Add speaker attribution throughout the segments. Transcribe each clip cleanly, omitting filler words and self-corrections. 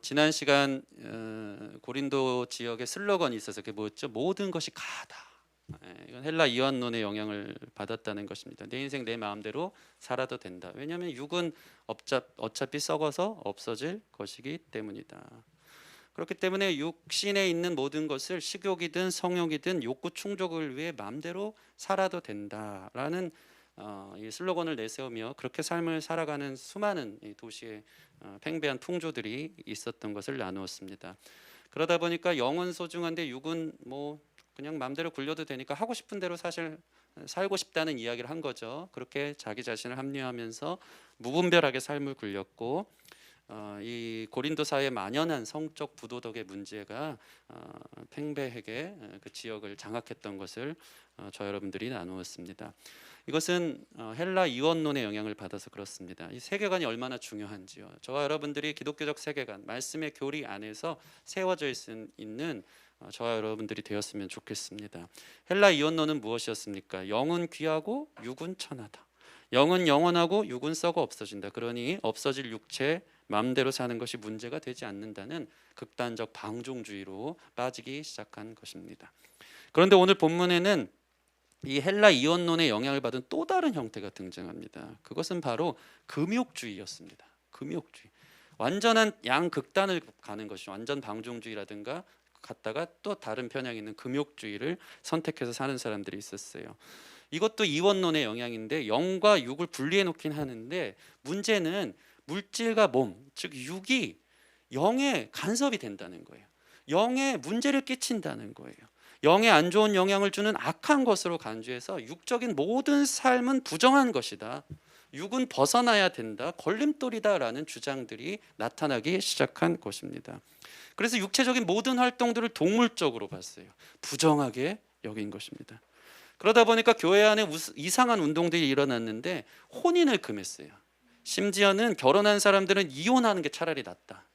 Speaker 1: 지난 시간 고린도 지역의 슬로건이 있어서 그게 뭐였죠? 모든 것이 가다. 이건 헬라 이완론의 영향을 받았다는 것입니다. 내 인생 내 마음대로 살아도 된다. 왜냐하면 육은 어차피 썩어서 없어질 것이기 때문이다. 그렇기 때문에 육신에 있는 모든 것을 식욕이든 성욕이든 욕구 충족을 위해 마음대로 살아도 된다라는 이 슬로건을 내세우며 그렇게 삶을 살아가는 수많은 이 도시의 팽배한 풍조들이 있었던 것을 나누었습니다. 그러다 보니까 영은 소중한데 육은 뭐 그냥 마음대로 굴려도 되니까 하고 싶은 대로 사실 살고 싶다는 이야기를 한 거죠. 그렇게 자기 자신을 합리화하면서 무분별하게 삶을 굴렸고 이 고린도 사회에 만연한 성적 부도덕의 문제가 팽배하게 그 지역을 장악했던 것을 저 여러분들이 나누었습니다. 이것은 헬라 이원론의 영향을 받아서 그렇습니다. 이 세계관이 얼마나 중요한지요. 저와 여러분들이 기독교적 세계관, 말씀의 교리 안에서 세워져 있는 저와 여러분들이 되었으면 좋겠습니다. 헬라 이원론은 무엇이었습니까? 영은 귀하고 육은 천하다. 영은 영원하고 육은 썩어 없어진다. 그러니 없어질 육체 마음대로 사는 것이 문제가 되지 않는다는 극단적 방종주의로 빠지기 시작한 것입니다. 그런데 오늘 본문에는 이 헬라 이원론의 영향을 받은 또 다른 형태가 등장합니다. 그것은 바로 금욕주의였습니다. 금욕주의. 완전한 양극단을 가는 것이 완전 방종주의라든가 갔다가 또 다른 편향이 있는 금욕주의를 선택해서 사는 사람들이 있었어요. 이것도 이원론의 영향인데 영과 육을 분리해 놓긴 하는데 문제는 물질과 몸, 즉 육이 영에 간섭이 된다는 거예요. 영에 문제를 끼친다는 거예요. 영에 안 좋은 영향을 주는 악한 것으로 간주해서 육적인 모든 삶은 부정한 것이다. 육은 벗어나야 된다. 걸림돌이다라는 주장들이 나타나기 시작한 것입니다. 그래서 육체적인 모든 활동들을 동물적으로 봤어요. 부정하게 여긴 것입니다. 그러다 보니까 교회 안에 이상한 운동들이 일어났는데 혼인을 금했어요. 심지어는 결혼한 사람들은 이혼하는 게 차라리 낫다.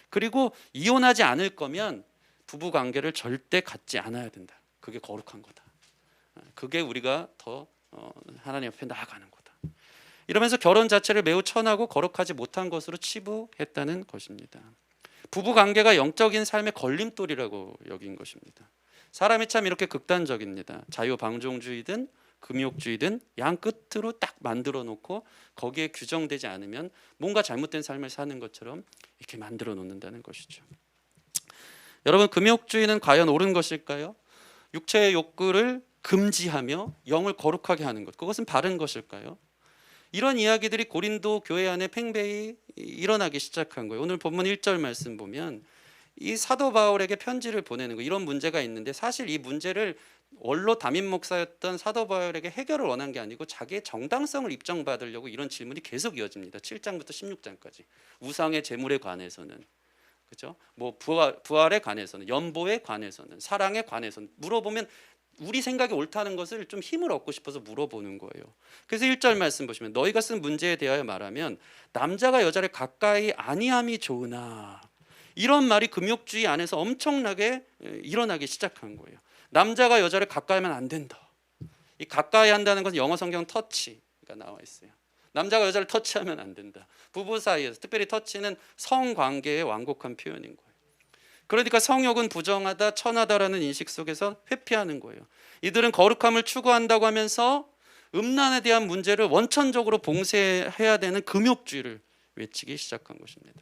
Speaker 1: 그리고 이혼하지 않을 거면 부부 관계를 절대 갖지 않아야 된다. 그게 거룩한 거다. 그게 우리가 더 하나님 앞에 나아가는 거다. 이러면서 결혼 자체를 매우 천하고 거룩하지 못한 것으로 치부했다는 것입니다. 부부 관계가 영적인 삶의 걸림돌이라고 여긴 것입니다. 사람이 참 이렇게 극단적입니다. 자유방종주의든 금욕주의든 양 끝으로 딱 만들어 놓고 거기에 규정되지 않으면 뭔가 잘못된 삶을 사는 것처럼 이렇게 만들어 놓는다는 것이죠. 여러분, 금욕주의는 과연 옳은 것일까요? 육체의 욕구를 금지하며 영을 거룩하게 하는 것, 그것은 바른 것일까요? 이런 이야기들이 고린도 교회 안에 팽배히 일어나기 시작한 거예요. 오늘 본문 1절 말씀 보면 이 사도 바울에게 편지를 보내는 거, 이런 문제가 있는데 사실 이 문제를 원로 담임 목사였던 사도 바울에게 해결을 원한 게 아니고 자기의 정당성을 입증받으려고 이런 질문이 계속 이어집니다. 7장부터 16장까지. 우상의 제물에 관해서는, 그렇죠? 뭐 부활에 관해서는, 연보에 관해서는, 사랑에 관해서는 물어보면 우리 생각이 옳다는 것을 좀 힘을 얻고 싶어서 물어보는 거예요. 그래서 1절 말씀 보시면 너희가 쓴 문제에 대하여 말하면 남자가 여자를 가까이 아니함이 좋으나, 이런 말이 금욕주의 안에서 엄청나게 일어나기 시작한 거예요. 남자가 여자를 가까이 하면 안 된다. 이 가까이 한다는 것은 영어 성경 터치가 나와 있어요. 남자가 여자를 터치하면 안 된다. 부부 사이에서 특별히 터치는 성관계의 완곡한 표현인 거예요. 그러니까 성욕은 부정하다, 천하다라는 인식 속에서 회피하는 거예요. 이들은 거룩함을 추구한다고 하면서 음란에 대한 문제를 원천적으로 봉쇄해야 되는 금욕주의를 외치기 시작한 것입니다.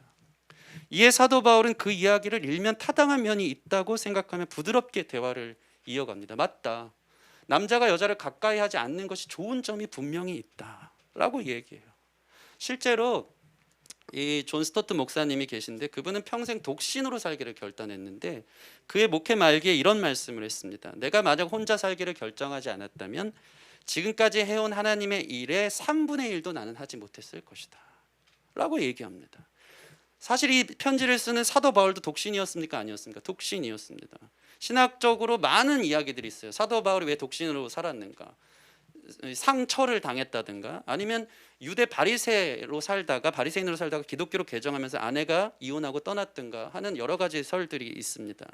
Speaker 1: 이에 사도 바울은 그 이야기를 일면 타당한 면이 있다고 생각하며 부드럽게 대화를 이어갑니다. 맞다. 남자가 여자를 가까이 하지 않는 것이 좋은 점이 분명히 있다라고 얘기해요. 실제로 이 존 스토트 목사님이 계신데 그분은 평생 독신으로 살기를 결단했는데 그의 목회 말기에 이런 말씀을 했습니다. 내가 만약 혼자 살기를 결정하지 않았다면 지금까지 해온 하나님의 일의 3분의 1도 나는 하지 못했을 것이다 라고 얘기합니다. 사실 이 편지를 쓰는 사도 바울도 독신이었습니까? 아니었습니까? 독신이었습니다. 신학적으로 많은 이야기들이 있어요. 사도 바울이 왜 독신으로 살았는가? 상처를 당했다든가, 아니면 유대 바리새인으로 살다가 기독교로 개정하면서 아내가 이혼하고 떠났든가 하는 여러 가지 설들이 있습니다.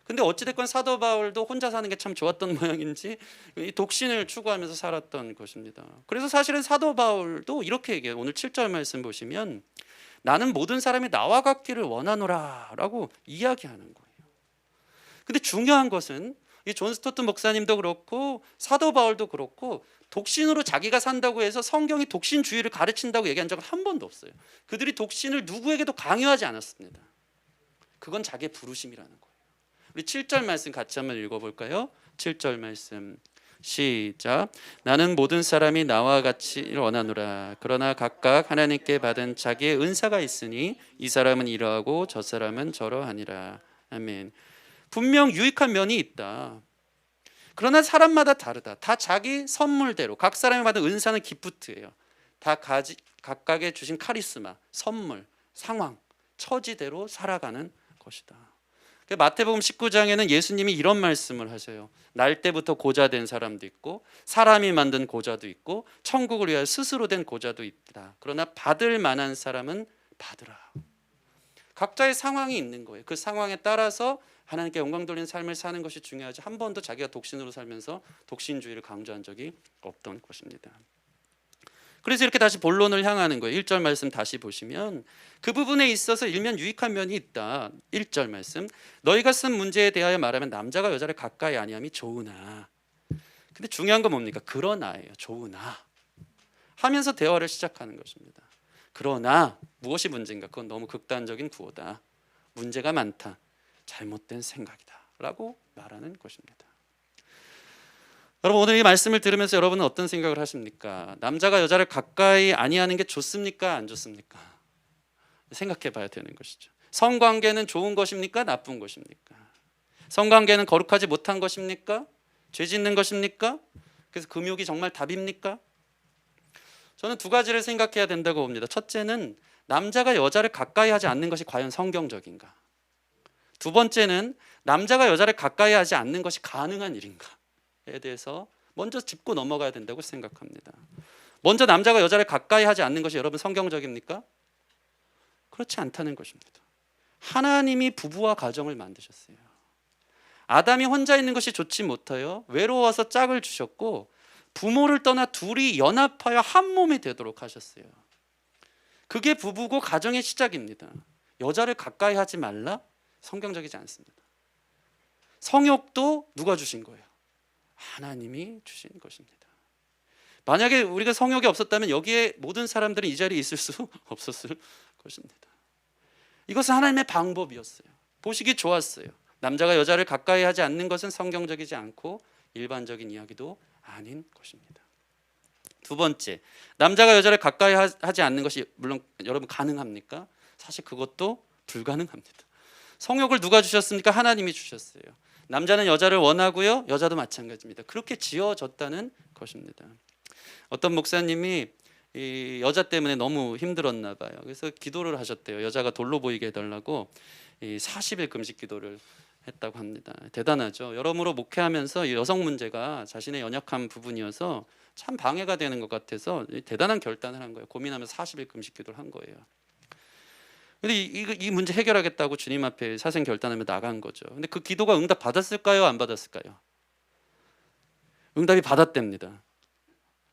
Speaker 1: 근데 어찌됐건 사도 바울도 혼자 사는 게 참 좋았던 모양인지 이 독신을 추구하면서 살았던 것입니다. 그래서 사실은 사도 바울도 이렇게 얘기해요. 오늘 7절 말씀 보시면 나는 모든 사람이 나와 같기를 원하노라 라고 이야기하는 거예요. 근데 중요한 것은 이 존 스토트 목사님도 그렇고 사도 바울도 그렇고 독신으로 자기가 산다고 해서 성경이 독신주의를 가르친다고 얘기한 적은 한 번도 없어요. 그들이 독신을 누구에게도 강요하지 않았습니다. 그건 자기의 부르심이라는 거예요. 우리 7절 말씀 같이 한번 읽어볼까요? 7절 말씀 시작. 나는 모든 사람이 나와 같이 원하노라. 그러나 각각 하나님께 받은 자기의 은사가 있으니 이 사람은 이러하고 저 사람은 저러하니라. 아멘. 분명 유익한 면이 있다. 그러나 사람마다 다르다. 다 자기 선물대로 각 사람이 받은 은사는 기프트예요. 다 각각의 주신 카리스마, 선물, 상황, 처지대로 살아가는 것이다. 마태복음 19장에는 예수님이 이런 말씀을 하세요. 날 때부터 고자 된 사람도 있고 사람이 만든 고자도 있고 천국을 위하여 스스로 된 고자도 있다. 그러나 받을 만한 사람은 받으라. 각자의 상황이 있는 거예요. 그 상황에 따라서 하나님께 영광 돌리는 삶을 사는 것이 중요하지 한 번도 자기가 독신으로 살면서 독신주의를 강조한 적이 없던 것입니다. 그래서 이렇게 다시 본론을 향하는 거예요. 1절 말씀 다시 보시면 그 부분에 있어서 일면 유익한 면이 있다. 1절 말씀 너희가 쓴 문제에 대하여 말하면 남자가 여자를 가까이 아니함이 좋으나. 근데 중요한 건 뭡니까? 그러나예요. 좋으나 하면서 대화를 시작하는 것입니다. 그러나 무엇이 문제인가? 그건 너무 극단적인 구호다. 문제가 많다. 잘못된 생각이다 라고 말하는 것입니다. 여러분 오늘 이 말씀을 들으면서 여러분은 어떤 생각을 하십니까? 남자가 여자를 가까이 아니하는 게 좋습니까? 안 좋습니까? 생각해 봐야 되는 것이죠. 성관계는 좋은 것입니까? 나쁜 것입니까? 성관계는 거룩하지 못한 것입니까? 죄 짓는 것입니까? 그래서 금욕이 정말 답입니까? 저는 두 가지를 생각해야 된다고 봅니다. 첫째는 남자가 여자를 가까이 하지 않는 것이 과연 성경적인가? 두 번째는 남자가 여자를 가까이 하지 않는 것이 가능한 일인가에 대해서 먼저 짚고 넘어가야 된다고 생각합니다. 먼저 남자가 여자를 가까이 하지 않는 것이 여러분 성경적입니까? 그렇지 않다는 것입니다. 하나님이 부부와 가정을 만드셨어요. 아담이 혼자 있는 것이 좋지 못하여 외로워서 짝을 주셨고 부모를 떠나 둘이 연합하여 한 몸이 되도록 하셨어요. 그게 부부고 가정의 시작입니다. 여자를 가까이 하지 말라? 성경적이지 않습니다. 성욕도 누가 주신 거예요? 하나님이 주신 것입니다. 만약에 우리가 성욕이 없었다면 여기에 모든 사람들은 이 자리에 있을 수 없었을 것입니다. 이것은 하나님의 방법이었어요. 보시기 좋았어요. 남자가 여자를 가까이 하지 않는 것은 성경적이지 않고 일반적인 이야기도 아닌 것입니다. 두 번째, 남자가 여자를 가까이 하지 않는 것이 물론 여러분 가능합니까? 사실 그것도 불가능합니다. 성욕을 누가 주셨습니까? 하나님이 주셨어요. 남자는 여자를 원하고요, 여자도 마찬가지입니다. 그렇게 지어졌다는 것입니다. 어떤 목사님이 이 여자 때문에 너무 힘들었나 봐요. 그래서 기도를 하셨대요. 여자가 돌로 보이게 해달라고 40일 금식 기도를 했다고 합니다. 대단하죠. 여러모로 목회하면서 여성 문제가 자신의 연약한 부분이어서 참 방해가 되는 것 같아서 대단한 결단을 한 거예요. 고민하면서 40일 금식 기도를 한 거예요. 근데 이 문제 해결하겠다고 주님 앞에 사생 결단하며 나간 거죠. 근데 그 기도가 응답 받았을까요? 안 받았을까요? 응답이 받았답니다.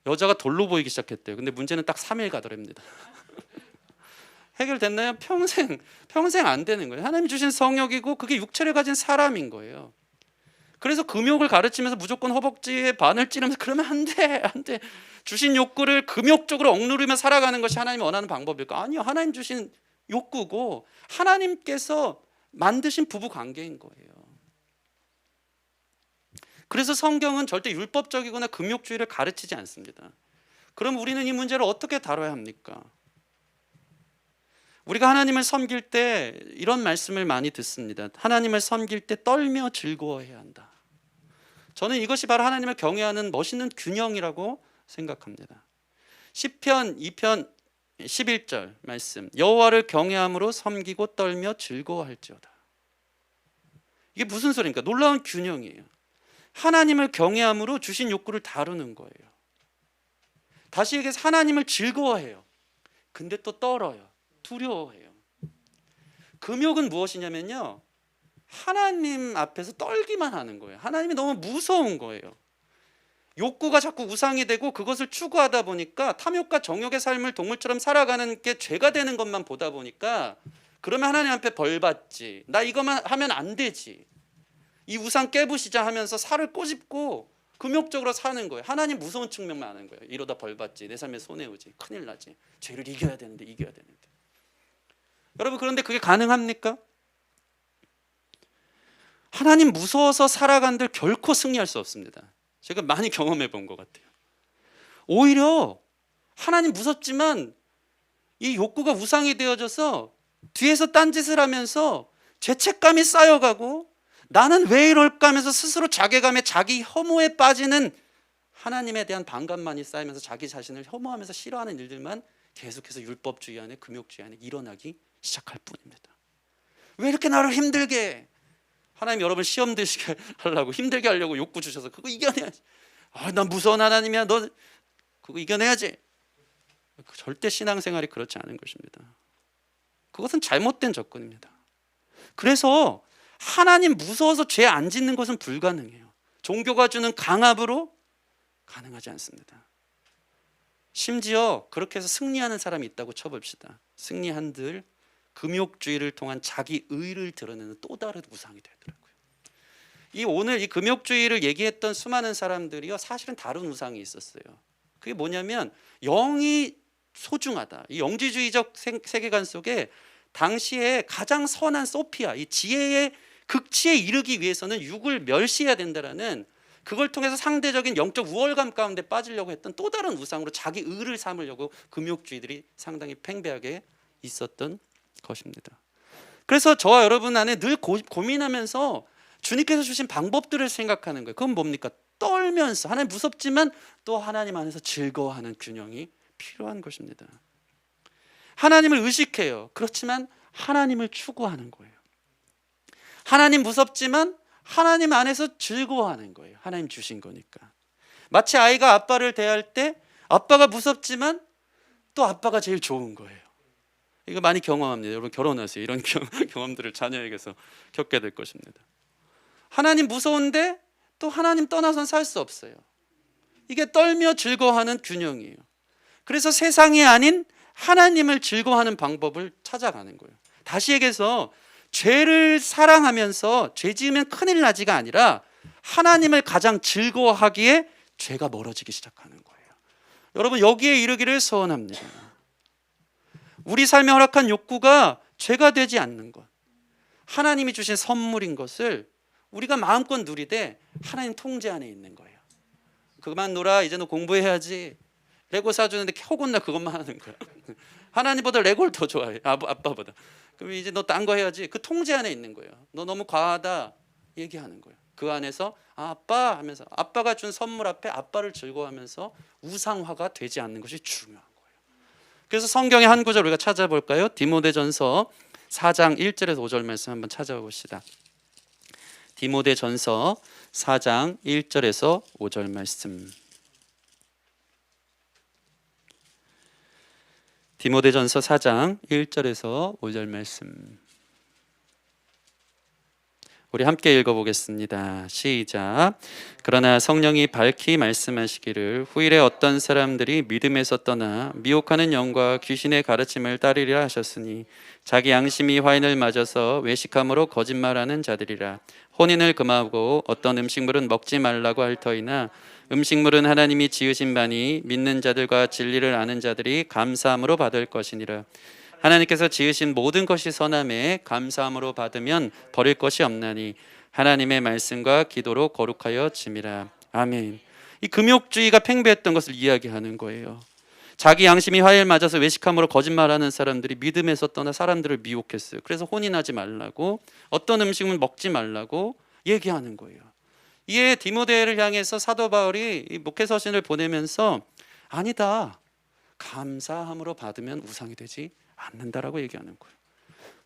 Speaker 1: 여자가 돌로 보이기 시작했대요. 근데 문제는 딱 3일 가더랍니다. 해결됐나요? 평생 안 되는 거예요. 하나님이 주신 성욕이고 그게 육체를 가진 사람인 거예요. 그래서 금욕을 가르치면서 무조건 허벅지에 바늘 찌르면서 그러면 안 돼. 주신 욕구를 금욕적으로 억누르며 살아가는 것이 하나님이 원하는 방법일까? 아니요. 하나님 주신 욕구고 하나님께서 만드신 부부 관계인 거예요. 그래서 성경은 절대 율법적이거나 금욕주의를 가르치지 않습니다. 그럼 우리는 이 문제를 어떻게 다뤄야 합니까? 우리가 하나님을 섬길 때 이런 말씀을 많이 듣습니다. 하나님을 섬길 때 떨며 즐거워해야 한다. 저는 이것이 바로 하나님을 경외하는 멋있는 균형이라고 생각합니다. 시편 2편 11절 말씀, 여호와를 경외함으로 섬기고 떨며 즐거워할지어다. 이게 무슨 소리입니까? 놀라운 균형이에요. 하나님을 경외함으로 주신 욕구를 다루는 거예요. 다시 얘기해서 하나님을 즐거워해요. 근데 또 떨어요. 두려워해요. 금욕은 무엇이냐면요, 하나님 앞에서 떨기만 하는 거예요. 하나님이 너무 무서운 거예요. 욕구가 자꾸 우상이 되고 그것을 추구하다 보니까 탐욕과 정욕의 삶을 동물처럼 살아가는 게 죄가 되는 것만 보다 보니까, 그러면 하나님 앞에 벌 받지, 나 이것만 하면 안 되지, 이 우상 깨부시자 하면서 살을 꼬집고 금욕적으로 사는 거예요. 하나님 무서운 측면만 아는 거예요. 이러다 벌 받지, 내 삶에 손해오지, 큰일 나지, 죄를 이겨야 되는데. 여러분, 그런데 그게 가능합니까? 하나님 무서워서 살아간들 결코 승리할 수 없습니다. 제가 많이 경험해 본 것 같아요. 오히려 하나님 무섭지만 이 욕구가 우상이 되어져서 뒤에서 딴짓을 하면서 죄책감이 쌓여가고, 나는 왜 이럴까 하면서 스스로 자괴감에 자기 혐오에 빠지는, 하나님에 대한 반감만이 쌓이면서 자기 자신을 혐오하면서 싫어하는 일들만 계속해서 율법주의 안에, 금욕주의 안에 일어나기 시작할 뿐입니다. 왜 이렇게 나를 힘들게 해? 하나님 여러분 시험 드시게 하려고, 힘들게 하려고 욕구 주셔서 그거 이겨내야지. 난 무서운 하나님이야, 너 그거 이겨내야지. 절대 신앙생활이 그렇지 않은 것입니다. 그것은 잘못된 접근입니다. 그래서 하나님 무서워서 죄 안 짓는 것은 불가능해요. 종교가 주는 강압으로 가능하지 않습니다. 심지어 그렇게 해서 승리하는 사람이 있다고 쳐봅시다. 승리한들 금욕주의를 통한 자기 의를 드러내는 또 다른 우상이 되더라고요. 오늘 이 금욕주의를 얘기했던 수많은 사람들이요, 사실은 다른 우상이 있었어요. 그게 뭐냐면 영이 소중하다. 이 영지주의적 세계관 속에 당시에 가장 선한 소피아, 이 지혜의 극치에 이르기 위해서는 육을 멸시해야 된다라는, 그걸 통해서 상대적인 영적 우월감 가운데 빠지려고 했던 또 다른 우상으로 자기 의를 삼으려고 금욕주의들이 상당히 팽배하게 있었던 것입니다. 그래서 저와 여러분 안에 늘 고민하면서 주님께서 주신 방법들을 생각하는 거예요. 그건 뭡니까? 떨면서, 하나님 무섭지만 또 하나님 안에서 즐거워하는 균형이 필요한 것입니다. 하나님을 의식해요. 그렇지만 하나님을 추구하는 거예요. 하나님 무섭지만 하나님 안에서 즐거워하는 거예요. 하나님 주신 거니까. 마치 아이가 아빠를 대할 때 아빠가 무섭지만 또 아빠가 제일 좋은 거예요. 이거 많이 경험합니다. 여러분 결혼하세요. 이런 경험들을 자녀에게서 겪게 될 것입니다. 하나님 무서운데 또 하나님 떠나선 살 수 없어요. 이게 떨며 즐거워하는 균형이에요. 그래서 세상이 아닌 하나님을 즐거워하는 방법을 찾아가는 거예요. 다시 얘기해서 죄를 사랑하면서 죄 지으면 큰일 나지가 아니라 하나님을 가장 즐거워하기에 죄가 멀어지기 시작하는 거예요. 여러분 여기에 이르기를 소원합니다. 우리 삶에 허락한 욕구가 죄가 되지 않는 것, 하나님이 주신 선물인 것을 우리가 마음껏 누리되 하나님 통제 안에 있는 거예요. 그만 놀아, 이제 너 공부해야지. 레고 사주는데 호곤나 그것만 하는 거야. 하나님보다 레고를 더 좋아해, 아빠보다. 그럼 이제 너 딴 거 해야지. 그 통제 안에 있는 거예요. 너 너무 과하다 얘기하는 거예요. 그 안에서 아빠 하면서 아빠가 준 선물 앞에 아빠를 즐거워하면서 우상화가 되지 않는 것이 중요한 거예요. 그래서 성경의 한 구절 우리가 찾아볼까요? 디모데전서 4장 1절에서 5절 말씀 한번 찾아봅시다. 디모데전서 4장 1절에서 5절 말씀. 디모데전서 4장 1절에서 5절 말씀. 우리 함께 읽어보겠습니다. 시작. 그러나 성령이 밝히 말씀하시기를 후일에 어떤 사람들이 믿음에서 떠나 미혹하는 영과 귀신의 가르침을 따르리라 하셨으니 자기 양심이 화인을 맞아서 외식함으로 거짓말하는 자들이라. 혼인을 금하고 어떤 음식물은 먹지 말라고 할 터이나 음식물은 하나님이 지으신 바니 믿는 자들과 진리를 아는 자들이 감사함으로 받을 것이니라. 하나님께서 지으신 모든 것이 선함에 감사함으로 받으면 버릴 것이 없나니 하나님의 말씀과 기도로 거룩하여 짐이라. 아멘. 이 금욕주의가 팽배했던 것을 이야기하는 거예요. 자기 양심이 화해를 맞아서 외식함으로 거짓말하는 사람들이 믿음에서 떠나 사람들을 미혹했어요. 그래서 혼인하지 말라고, 어떤 음식은 먹지 말라고 얘기하는 거예요. 이에 디모데를 향해서 사도 바울이 이 목회서신을 보내면서 아니다, 감사함으로 받으면 우상이 되지 않는다라고 얘기하는 거예요.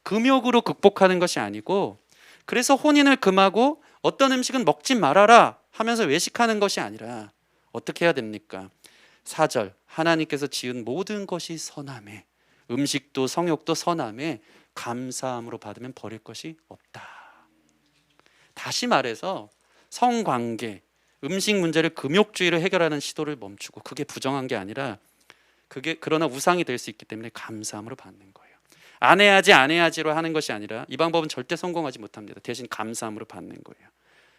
Speaker 1: 금욕으로 극복하는 것이 아니고, 그래서 혼인을 금하고 어떤 음식은 먹지 말아라 하면서 외식하는 것이 아니라 어떻게 해야 됩니까? 4절, 하나님께서 지은 모든 것이 선함에, 음식도 성욕도 선함에 감사함으로 받으면 버릴 것이 없다. 다시 말해서 성관계, 음식 문제를 금욕주의로 해결하는 시도를 멈추고, 그게 부정한 게 아니라 그게 그러나 우상이 될 수 있기 때문에 감사함으로 받는 거예요. 안 해야지로 하는 것이 아니라 이 방법은 절대 성공하지 못합니다. 대신 감사함으로 받는 거예요.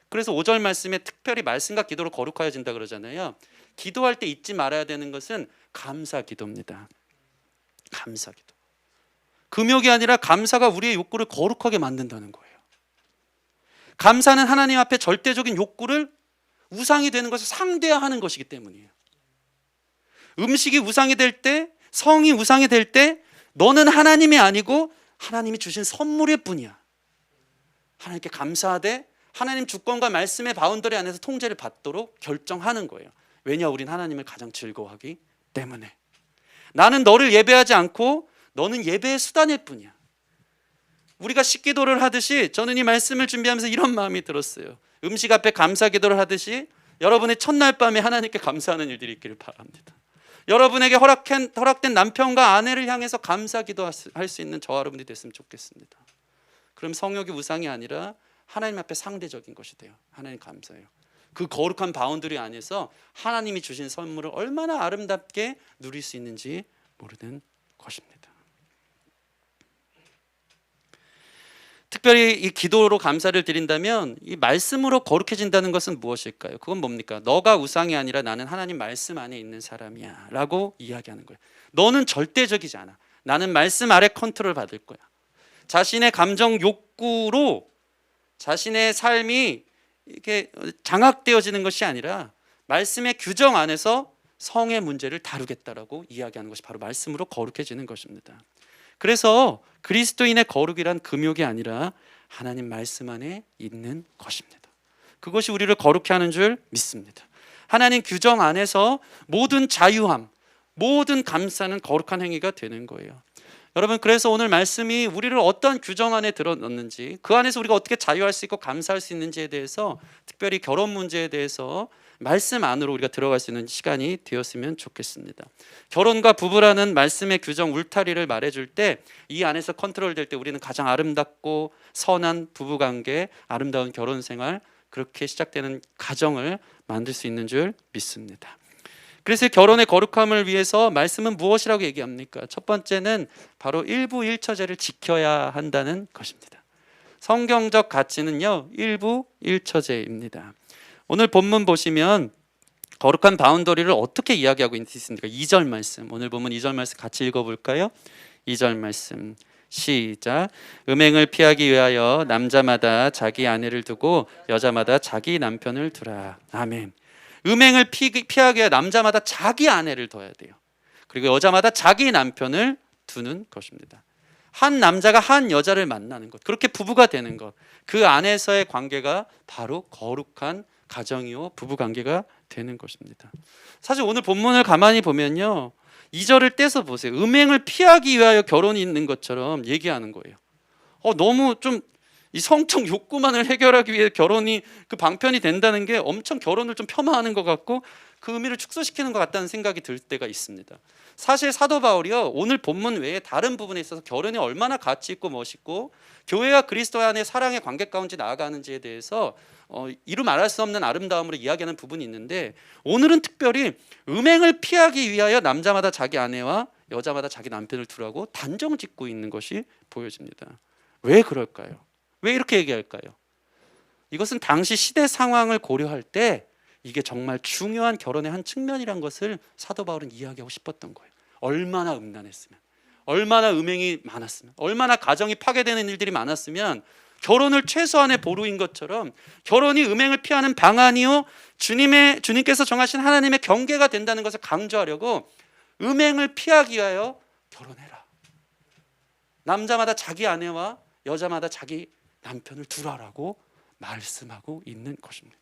Speaker 1: 그래서 5절 말씀에 특별히 말씀과 기도로 거룩하여진다 그러잖아요. 기도할 때 잊지 말아야 되는 것은 감사 기도입니다. 감사 기도. 금욕이 아니라 감사가 우리의 욕구를 거룩하게 만든다는 거예요. 감사는 하나님 앞에 절대적인 욕구를 우상이 되는 것을 상대하는 것이기 때문이에요. 음식이 우상이 될 때, 성이 우상이 될 때 너는 하나님이 아니고 하나님이 주신 선물일 뿐이야. 하나님께 감사하되 하나님 주권과 말씀의 바운더리 안에서 통제를 받도록 결정하는 거예요. 왜냐? 우린 하나님을 가장 즐거워하기 때문에. 나는 너를 예배하지 않고 너는 예배의 수단일 뿐이야. 우리가 식기도를 하듯이 저는 이 말씀을 준비하면서 이런 마음이 들었어요. 음식 앞에 감사 기도를 하듯이 여러분의 첫날 밤에 하나님께 감사하는 일들이 있기를 바랍니다. 여러분에게 허락된 남편과 아내를 향해서 감사 기도할 수 있는 저와 여러분이 됐으면 좋겠습니다. 그럼 성욕이 우상이 아니라 하나님 앞에 상대적인 것이 돼요. 하나님 감사해요. 그 거룩한 바운더리 안에서 하나님이 주신 선물을 얼마나 아름답게 누릴 수 있는지 모르는 것입니다. 특별히 이 기도로 감사를 드린다면 이 말씀으로 거룩해진다는 것은 무엇일까요? 그건 뭡니까? 너가 우상이 아니라 나는 하나님 말씀 안에 있는 사람이야 라고 이야기하는 거예요. 너는 절대적이지 않아. 나는 말씀 아래 컨트롤 받을 거야. 자신의 감정 욕구로 자신의 삶이 이렇게 장악되어지는 것이 아니라 말씀의 규정 안에서 성의 문제를 다루겠다라고 이야기하는 것이 바로 말씀으로 거룩해지는 것입니다. 그래서 그리스도인의 거룩이란 금욕이 아니라 하나님 말씀 안에 있는 것입니다. 그것이 우리를 거룩해 하는 줄 믿습니다. 하나님 규정 안에서 모든 자유함, 모든 감사는 거룩한 행위가 되는 거예요. 여러분, 그래서 오늘 말씀이 우리를 어떤 규정 안에 들어넣는지, 그 안에서 우리가 어떻게 자유할 수 있고 감사할 수 있는지에 대해서, 특별히 결혼 문제에 대해서 말씀 안으로 우리가 들어갈 수 있는 시간이 되었으면 좋겠습니다. 결혼과 부부라는 말씀의 규정 울타리를 말해줄 때 이 안에서 컨트롤될 때 우리는 가장 아름답고 선한 부부관계, 아름다운 결혼생활, 그렇게 시작되는 가정을 만들 수 있는 줄 믿습니다. 그래서 결혼의 거룩함을 위해서 말씀은 무엇이라고 얘기합니까? 첫 번째는 바로 일부일처제를 지켜야 한다는 것입니다. 성경적 가치는요, 일부일처제입니다. 오늘 본문 보시면 거룩한 바운더리를 어떻게 이야기하고 있습니까? 2절 말씀, 오늘 보면 2절 말씀 같이 읽어볼까요? 2절 말씀 시작. 음행을 피하기 위하여 남자마다 자기 아내를 두고 여자마다 자기 남편을 두라. 아멘. 음행을 피하기 위해 남자마다 자기 아내를 둬야 돼요. 그리고 여자마다 자기 남편을 두는 것입니다. 한 남자가 한 여자를 만나는 것, 그렇게 부부가 되는 것, 그 안에서의 관계가 바로 거룩한 가정이요 부부관계가 되는 것입니다. 사실 오늘 본문을 가만히 보면요, 2절을 떼서 보세요. 음행을 피하기 위하여 결혼이 있는 것처럼 얘기하는 거예요. 너무 좀 이 성적 욕구만을 해결하기 위해 결혼이 그 방편이 된다는 게 엄청 결혼을 좀 폄하하는 것 같고 그 의미를 축소시키는 것 같다는 생각이 들 때가 있습니다. 사실 사도 바울이요, 오늘 본문 외에 다른 부분에 있어서 결혼이 얼마나 가치 있고 멋있고 교회와 그리스도 안의 사랑의 관계 가운데 나아가는지에 대해서 이루 말할 수 없는 아름다움으로 이야기하는 부분이 있는데, 오늘은 특별히 음행을 피하기 위하여 남자마다 자기 아내와 여자마다 자기 남편을 두라고 단정 짓고 있는 것이 보여집니다. 왜 그럴까요? 왜 이렇게 얘기할까요? 이것은 당시 시대 상황을 고려할 때 이게 정말 중요한 결혼의 한 측면이란 것을 사도 바울은 이야기하고 싶었던 거예요. 얼마나 음란했으면, 얼마나 음행이 많았으면, 얼마나 가정이 파괴되는 일들이 많았으면 결혼을 최소한의 보루인 것처럼 결혼이 음행을 피하는 방안이요 주님께서 정하신 하나님의 경계가 된다는 것을 강조하려고 음행을 피하기 위하여 결혼해라. 남자마다 자기 아내와 여자마다 자기 남편을 두라라고 말씀하고 있는 것입니다.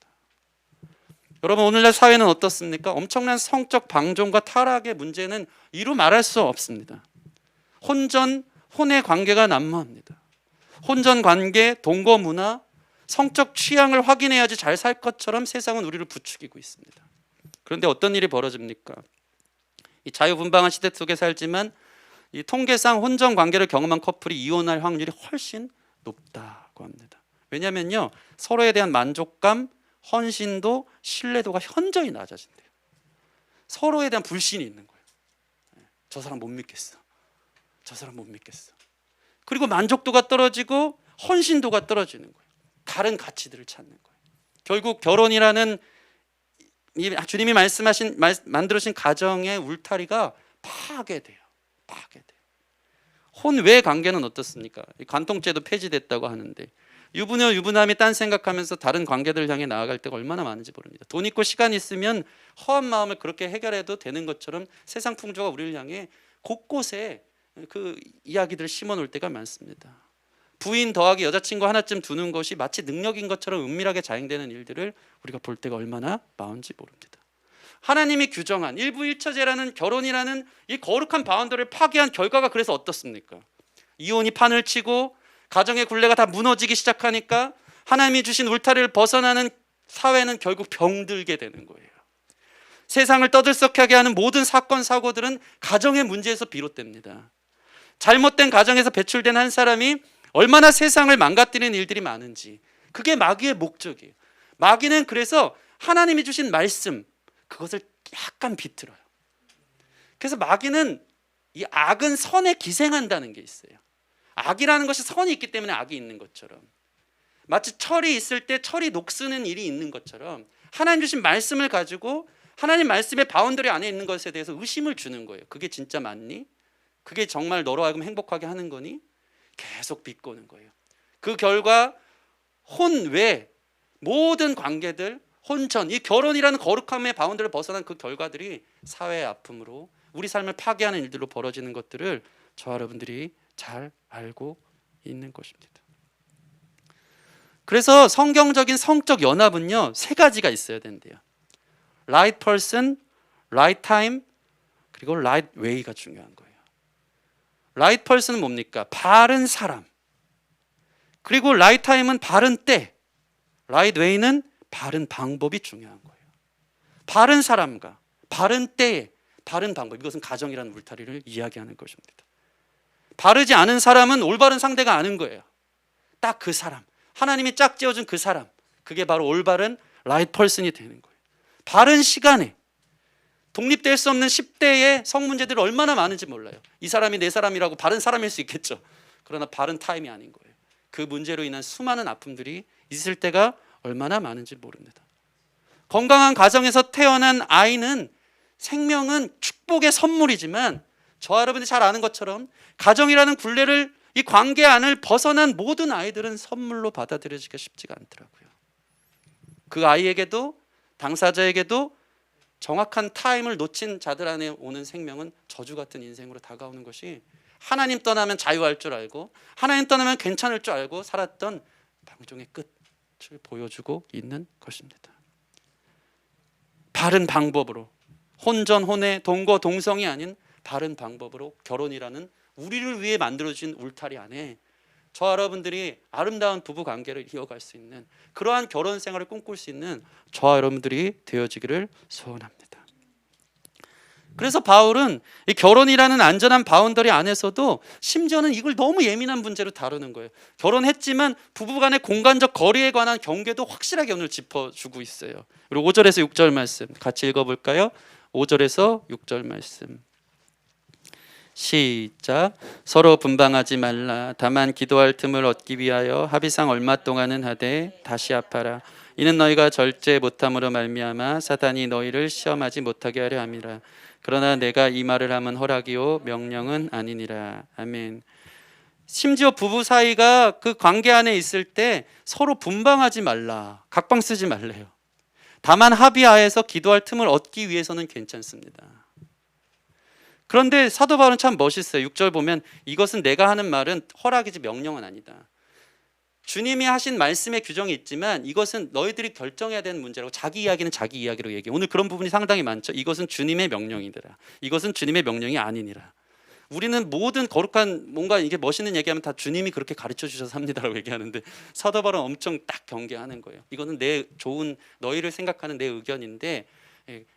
Speaker 1: 여러분, 오늘날 사회는 어떻습니까? 엄청난 성적 방종과 타락의 문제는 이루 말할 수 없습니다. 혼의 관계가 난무합니다. 혼전 관계, 동거 문화, 성적 취향을 확인해야지 잘 살 것처럼 세상은 우리를 부추기고 있습니다. 그런데 어떤 일이 벌어집니까? 이 자유분방한 시대 속에 살지만 이 통계상 혼전 관계를 경험한 커플이 이혼할 확률이 훨씬 높다고 합니다. 왜냐면요, 서로에 대한 만족감, 헌신도 신뢰도가 현저히 낮아진대요. 서로에 대한 불신이 있는 거예요. 저 사람 못 믿겠어. 저 사람 못 믿겠어. 그리고 만족도가 떨어지고 헌신도가 떨어지는 거예요. 다른 가치들을 찾는 거예요. 결국 결혼이라는 주님이 만들어진 가정의 울타리가 파괴돼요. 혼외 관계는 어떻습니까? 간통죄도 폐지됐다고 하는데 유부녀 유부남이 딴 생각하면서 다른 관계들을 향해 나아갈 때가 얼마나 많은지 모릅니다. 돈 있고 시간 있으면 허한 마음을 그렇게 해결해도 되는 것처럼 세상 풍조가 우리를 향해 곳곳에 그 이야기들을 심어놓을 때가 많습니다. 부인 더하기 여자친구 하나쯤 두는 것이 마치 능력인 것처럼 은밀하게 자행되는 일들을 우리가 볼 때가 얼마나 많은지 모릅니다. 하나님이 규정한 일부일처제라는 결혼이라는 이 거룩한 바운더리를 파괴한 결과가 그래서 어떻습니까? 이혼이 판을 치고 가정의 굴레가 다 무너지기 시작하니까 하나님이 주신 울타리를 벗어나는 사회는 결국 병들게 되는 거예요. 세상을 떠들썩하게 하는 모든 사건 사고들은 가정의 문제에서 비롯됩니다. 잘못된 가정에서 배출된 한 사람이 얼마나 세상을 망가뜨리는 일들이 많은지, 그게 마귀의 목적이에요. 마귀는 그래서 하나님이 주신 말씀, 그것을 약간 비틀어요. 그래서 마귀는 이 악은 선에 기생한다는 게 있어요. 악이라는 것이 선이 있기 때문에 악이 있는 것처럼, 마치 철이 있을 때 철이 녹쓰는 일이 있는 것처럼 하나님 주신 말씀을 가지고 하나님 말씀의 바운더리 안에 있는 것에 대해서 의심을 주는 거예요. 그게 진짜 맞니? 그게 정말 너로 하여금 행복하게 하는 거니? 계속 비꼬는 거예요. 그 결과 혼외 모든 관계들, 혼전, 이 결혼이라는 거룩함의 바운더리를 벗어난 그 결과들이 사회의 아픔으로 우리 삶을 파괴하는 일들로 벌어지는 것들을 저와 여러분들이 잘 알고 있는 것입니다. 그래서 성경적인 성적 연합은요, 세 가지가 있어야 된대요. Right person, right time, 그리고 right way가 중요한 거예요. Right person은 뭡니까? 바른 사람. 그리고 right time은 바른 때, right way는 바른 방법이 중요한 거예요. 바른 사람과 바른 때에 바른 방법, 이것은 가정이라는 울타리를 이야기하는 것입니다. 바르지 않은 사람은 올바른 상대가 아닌 거예요. 딱 그 사람, 하나님이 짝 지어준 그 사람, 그게 바로 올바른 right person이 되는 거예요. 바른 시간에, 독립될 수 없는 10대의 성문제들이 얼마나 많은지 몰라요. 이 사람이 내 사람이라고 바른 사람일 수 있겠죠. 그러나 바른 타임이 아닌 거예요. 그 문제로 인한 수많은 아픔들이 있을 때가 얼마나 많은지 모릅니다. 건강한 가정에서 태어난 아이는, 생명은 축복의 선물이지만 저와 여러분들이 잘 아는 것처럼 가정이라는 굴레를, 이 관계 안을 벗어난 모든 아이들은 선물로 받아들여지기가 쉽지가 않더라고요. 그 아이에게도, 당사자에게도 정확한 타임을 놓친 자들 안에 오는 생명은 저주 같은 인생으로 다가오는 것이, 하나님 떠나면 자유할 줄 알고 하나님 떠나면 괜찮을 줄 알고 살았던 방종의 끝을 보여주고 있는 것입니다. 바른 방법으로, 혼전, 혼외, 동거, 동성이 아닌 바른 방법으로 결혼이라는 우리를 위해 만들어진 울타리 안에 저와 여러분들이 아름다운 부부 관계를 이어갈 수 있는, 그러한 결혼 생활을 꿈꿀 수 있는 저와 여러분들이 되어지기를 소원합니다. 그래서 바울은 이 결혼이라는 안전한 바운더리 안에서도 심지어는 이걸 너무 예민한 문제로 다루는 거예요. 결혼했지만 부부간의 공간적 거리에 관한 경계도 확실하게 오늘 짚어주고 있어요. 그리고 5절에서 6절 말씀 같이 읽어볼까요? 5절에서 6절 말씀 시작. 서로 분방하지 말라. 다만 기도할 틈을 얻기 위하여 합의상 얼마 동안은 하되 다시 합하라. 이는 너희가 절제 못함으로 말미암아 사단이 너희를 시험하지 못하게 하려 함이라. 그러나 내가 이 말을 함은 허락이요 명령은 아니니라. 아멘. 심지어 부부 사이가 그 관계 안에 있을 때 서로 분방하지 말라, 각방 쓰지 말래요. 다만 합의하에서 기도할 틈을 얻기 위해서는 괜찮습니다. 그런데 사도 바울은 참 멋있어요. 6절 보면 이것은 내가 하는 말은 허락이지 명령은 아니다. 주님이 하신 말씀의 규정이 있지만 이것은 너희들이 결정해야 되는 문제라고, 자기 이야기는 자기 이야기로 얘기해요. 오늘 그런 부분이 상당히 많죠. 이것은 주님의 명령이더라, 이것은 주님의 명령이 아니니라. 우리는 모든 거룩한 뭔가 이게 멋있는 얘기하면 다 주님이 그렇게 가르쳐 주셔서 합니다라고 얘기하는데, 사도 바울은 엄청 딱 경계하는 거예요. 이거는 내 좋은, 너희를 생각하는 내 의견인데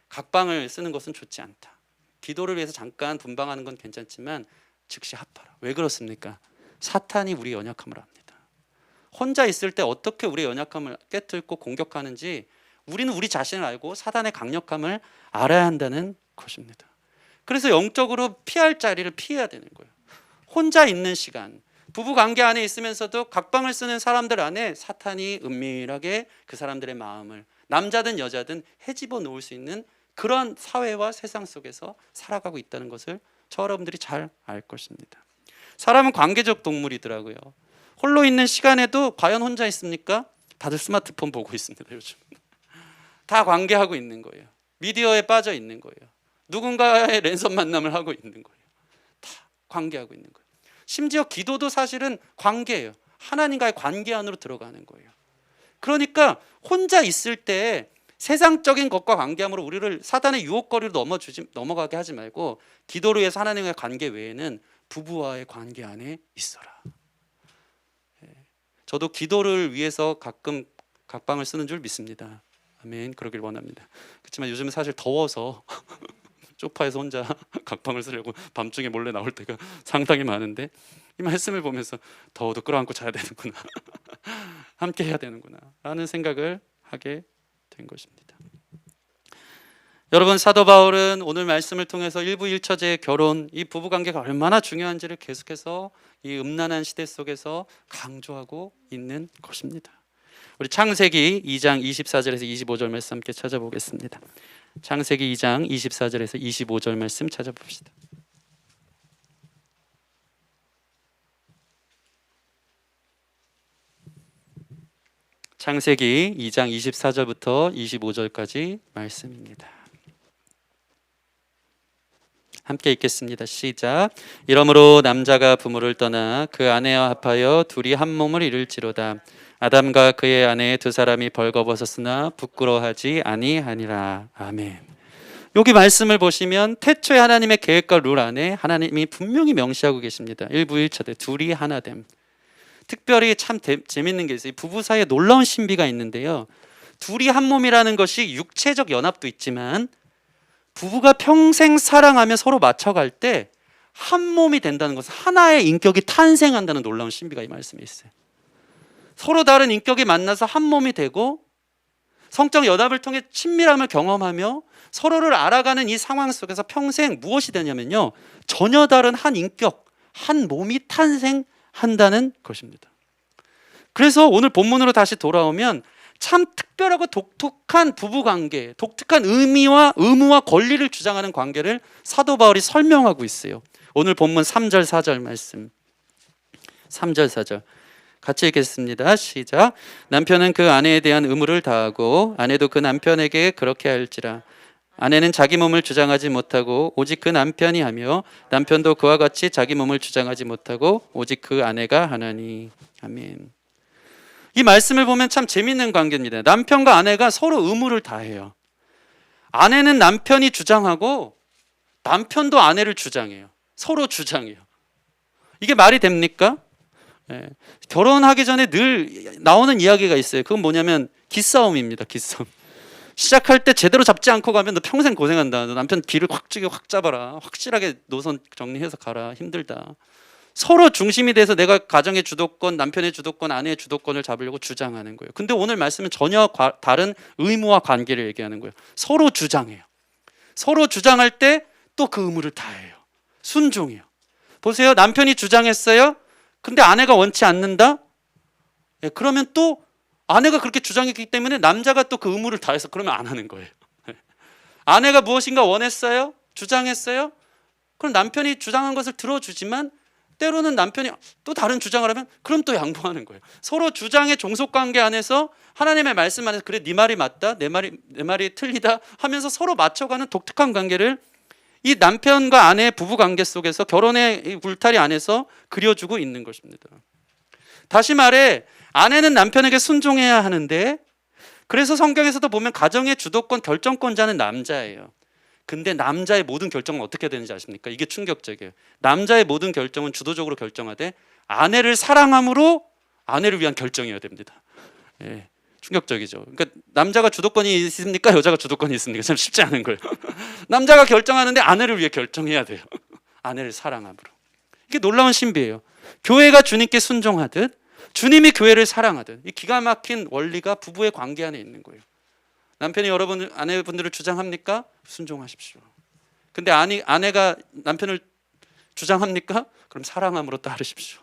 Speaker 1: 각방을 쓰는 것은 좋지 않다. 기도를 위해서 잠깐 분방하는 건 괜찮지만 즉시 합하라. 왜 그렇습니까? 사탄이 우리 연약함을 압니다. 혼자 있을 때 어떻게 우리의 연약함을 깨뚫고 공격하는지 우리는 우리 자신을 알고 사단의 강력함을 알아야 한다는 것입니다. 그래서 영적으로 피할 자리를 피해야 되는 거예요. 혼자 있는 시간, 부부 관계 안에 있으면서도 각방을 쓰는 사람들 안에 사탄이 은밀하게 그 사람들의 마음을 남자든 여자든 헤집어 놓을 수 있는 그런 사회와 세상 속에서 살아가고 있다는 것을 저 여러분들이 잘 알 것입니다. 사람은 관계적 동물이더라고요. 홀로 있는 시간에도 과연 혼자 있습니까? 다들 스마트폰 보고 있습니다. 요즘 다 관계하고 있는 거예요. 미디어에 빠져 있는 거예요. 누군가의 랜선 만남을 하고 있는 거예요. 다 관계하고 있는 거예요. 심지어 기도도 사실은 관계예요. 하나님과의 관계 안으로 들어가는 거예요. 그러니까 혼자 있을 때 세상적인 것과 관계함으로 우리를 사단의 유혹거리로 넘어가게 하지 말고 기도로 해서 하나님과의 관계 외에는 부부와의 관계 안에 있어라. 저도 기도를 위해서 가끔 각방을 쓰는 줄 믿습니다. 아멘. 그러길 원합니다. 그렇지만 요즘은 사실 더워서 소파에서 혼자 각방을 쓰려고 밤중에 몰래 나올 때가 상당히 많은데 이 말씀을 보면서 더워도 끌어안고 자야 되는구나 함께 해야 되는구나 라는 생각을 하게 된 것입니다. 여러분, 사도 바울은 오늘 말씀을 통해서 일부 일처제의 결혼, 이 부부관계가 얼마나 중요한지를 계속해서 이 음란한 시대 속에서 강조하고 있는 것입니다. 우리 창세기 2장 24절에서 25절 말씀 함께 찾아보겠습니다. 창세기 2장 24절에서 25절 말씀 찾아봅시다. 창세기 2장 24절부터 25절까지 말씀입니다. 함께 읽겠습니다. 시작. 이러므로 남자가 부모를 떠나 그 아내와 합하여 둘이 한 몸을 이룰지로다. 아담과 그의 아내 두 사람이 벌거벗었으나 부끄러워하지 아니하니라. 아멘. 여기 말씀을 보시면 태초에 하나님의 계획과 룰 안에 하나님이 분명히 명시하고 계십니다. 일부일처대 둘이 하나됨. 특별히 참 재밌는 게 있어요. 부부 사이에 놀라운 신비가 있는데요. 둘이 한 몸이라는 것이 육체적 연합도 있지만 부부가 평생 사랑하며 서로 맞춰갈 때 한 몸이 된다는 것은 하나의 인격이 탄생한다는 놀라운 신비가 이 말씀에 있어요. 서로 다른 인격이 만나서 한 몸이 되고 성적 연합을 통해 친밀함을 경험하며 서로를 알아가는 이 상황 속에서 평생 무엇이 되냐면요, 전혀 다른 한 인격, 한 몸이 탄생한다는 것입니다. 그래서 오늘 본문으로 다시 돌아오면 참 특별하고 독특한 부부관계, 독특한 의미와 의무와 권리를 주장하는 관계를 사도 바울이 설명하고 있어요. 오늘 본문 3절 4절 말씀, 3절 4절 같이 읽겠습니다. 시작. 남편은 그 아내에 대한 의무를 다하고 아내도 그 남편에게 그렇게 할지라. 아내는 자기 몸을 주장하지 못하고 오직 그 남편이 하며 남편도 그와 같이 자기 몸을 주장하지 못하고 오직 그 아내가 하나니. 아멘. 이 말씀을 보면 참 재밌는 관계입니다. 남편과 아내가 서로 의무를 다해요. 아내는 남편이 주장하고 남편도 아내를 주장해요. 서로 주장해요. 이게 말이 됩니까? 네. 결혼하기 전에 늘 나오는 이야기가 있어요. 그건 뭐냐면 기싸움입니다. 기싸움. 시작할 때 제대로 잡지 않고 가면 너 평생 고생한다. 너 남편 길을 확 잡아라. 확실하게 노선 정리해서 가라. 힘들다. 서로 중심이 돼서 내가 가정의 주도권, 남편의 주도권, 아내의 주도권을 잡으려고 주장하는 거예요. 근데 오늘 말씀은 전혀 다른 의무와 관계를 얘기하는 거예요. 서로 주장해요. 서로 주장할 때 또 그 의무를 다해요. 순종해요. 보세요. 남편이 주장했어요. 근데 아내가 원치 않는다? 예, 그러면 또 아내가 그렇게 주장했기 때문에 남자가 또 그 의무를 다해서 그러면 안 하는 거예요. 아내가 무엇인가 원했어요? 주장했어요? 그럼 남편이 주장한 것을 들어주지만 때로는 남편이 또 다른 주장을 하면 그럼 또 양보하는 거예요. 서로 주장의 종속관계 안에서 하나님의 말씀 안에서 그래 네 말이 맞다, 내 말이 틀리다 하면서 서로 맞춰가는 독특한 관계를 이 남편과 아내의 부부관계 속에서 결혼의 울타리 안에서 그려주고 있는 것입니다. 다시 말해 아내는 남편에게 순종해야 하는데, 그래서 성경에서도 보면 가정의 주도권 결정권자는 남자예요. 근데 남자의 모든 결정은 어떻게 되는지 아십니까? 이게 충격적이에요. 남자의 모든 결정은 주도적으로 결정하되 아내를 사랑함으로 아내를 위한 결정이어야 됩니다. 예, 충격적이죠. 그러니까 남자가 주도권이 있습니까? 여자가 주도권이 있습니까? 참 쉽지 않은 거예요. 남자가 결정하는데 아내를 위해 결정해야 돼요. 아내를 사랑함으로. 이게 놀라운 신비예요. 교회가 주님께 순종하듯 주님이 교회를 사랑하듯 이 기가 막힌 원리가 부부의 관계 안에 있는 거예요. 남편이 여러분 아내분들을 주장합니까? 순종하십시오. 근데 아내가 남편을 주장합니까? 그럼 사랑함으로 따르십시오.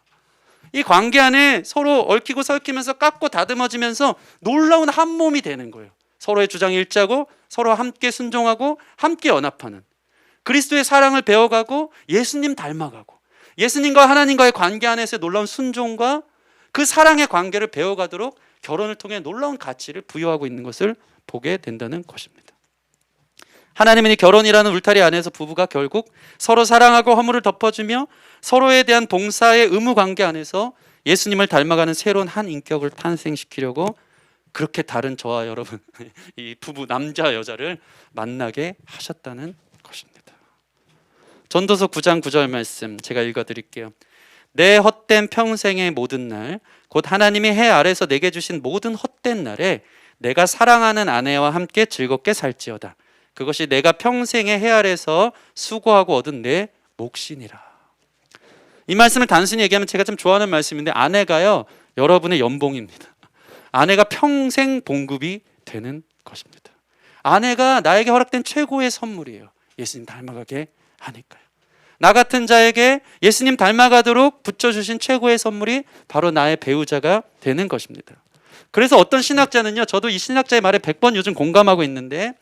Speaker 1: 이 관계 안에 서로 얽히고 설키면서 깎고 다듬어지면서 놀라운 한 몸이 되는 거예요. 서로의 주장이 일치하고 서로 함께 순종하고 함께 연합하는, 그리스도의 사랑을 배워가고 예수님 닮아가고 예수님과 하나님과의 관계 안에서의 놀라운 순종과 그 사랑의 관계를 배워가도록 결혼을 통해 놀라운 가치를 부여하고 있는 것을 보게 된다는 것입니다. 하나님은 이 결혼이라는 울타리 안에서 부부가 결국 서로 사랑하고 허물을 덮어주며 서로에 대한 봉사의 의무 관계 안에서 예수님을 닮아가는 새로운 한 인격을 탄생시키려고 그렇게 다른 저와 여러분 이 부부 남자 여자를 만나게 하셨다는 것입니다. 전도서 9장 9절 말씀 제가 읽어드릴게요. 내 헛된 평생의 모든 날 곧 하나님이 해 아래서 내게 주신 모든 헛된 날에 내가 사랑하는 아내와 함께 즐겁게 살지어다. 그것이 내가 평생의 해 아래서 수고하고 얻은 내 몫이니라. 이 말씀을 단순히 얘기하면 제가 좀 좋아하는 말씀인데, 아내가요 여러분의 연봉입니다. 아내가 평생 봉급이 되는 것입니다. 아내가 나에게 허락된 최고의 선물이에요. 예수님 닮아가게 하니까요. 나 같은 자에게 예수님 닮아가도록 붙여주신 최고의 선물이 바로 나의 배우자가 되는 것입니다. 그래서 어떤 신학자는요, 저도 이 신학자의 말에 100번 요즘 공감하고 있는데,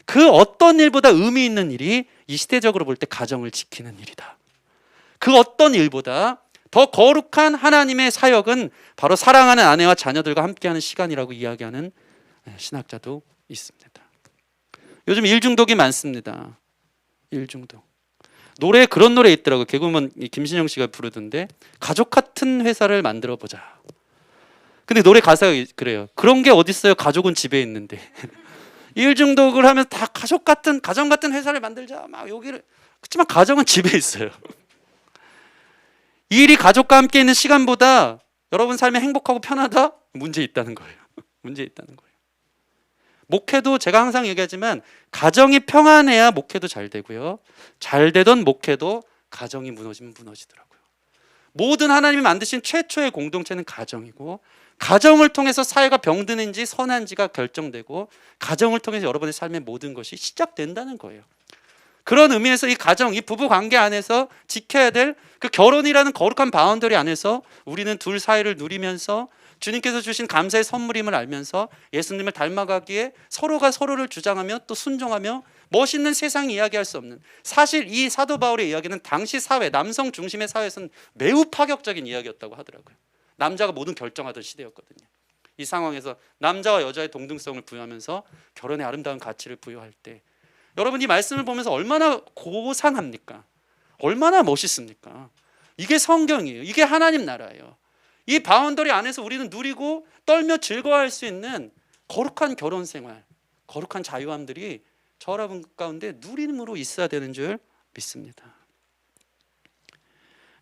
Speaker 1: 그 어떤 일보다 의미 있는 일이 이 시대적으로 볼 때 가정을 지키는 일이다. 그 어떤 일보다 더 거룩한 하나님의 사역은 바로 사랑하는 아내와 자녀들과 함께하는 시간이라고 이야기하는 신학자도 있습니다. 요즘 일 중독이 많습니다. 일 중독. 노래에 그런 노래 있더라고요. 개그우먼 김신영 씨가 부르던데, 가족 같은 회사를 만들어 보자. 근데 노래 가사가 그래요. 그런 게 어딨어요? 가족은 집에 있는데. 일 중독을 하면서 다 가정 같은 회사를 만들자. 막 여기를. 그렇지만 가정은 집에 있어요. 일이 가족과 함께 있는 시간보다 여러분 삶이 행복하고 편하다? 문제 있다는 거예요. 문제 있다는 거예요. 목회도 제가 항상 얘기하지만 가정이 평안해야 목회도 잘 되고요. 잘 되던 목회도 가정이 무너지면 무너지더라고요. 모든 하나님이 만드신 최초의 공동체는 가정이고, 가정을 통해서 사회가 병드는지 선한지가 결정되고, 가정을 통해서 여러분의 삶의 모든 것이 시작된다는 거예요. 그런 의미에서 이 가정, 이 부부 관계 안에서 지켜야 될 그 결혼이라는 거룩한 바운더리 안에서 우리는 둘 사이를 누리면서 주님께서 주신 감사의 선물임을 알면서 예수님을 닮아가기에 서로가 서로를 주장하며 또 순종하며 멋있는 세상이 이야기할 수 없는, 사실 이 사도 바울의 이야기는 당시 사회, 남성 중심의 사회에서는 매우 파격적인 이야기였다고 하더라고요. 남자가 모든 결정하던 시대였거든요. 이 상황에서 남자와 여자의 동등성을 부여하면서 결혼의 아름다운 가치를 부여할 때, 여러분 이 말씀을 보면서 얼마나 고상합니까? 얼마나 멋있습니까? 이게 성경이에요. 이게 하나님 나라예요. 이 바운더리 안에서 우리는 누리고 떨며 즐거워할 수 있는 거룩한 결혼 생활, 거룩한 자유함들이 저 여러분 가운데 누림으로 있어야 되는 줄 믿습니다.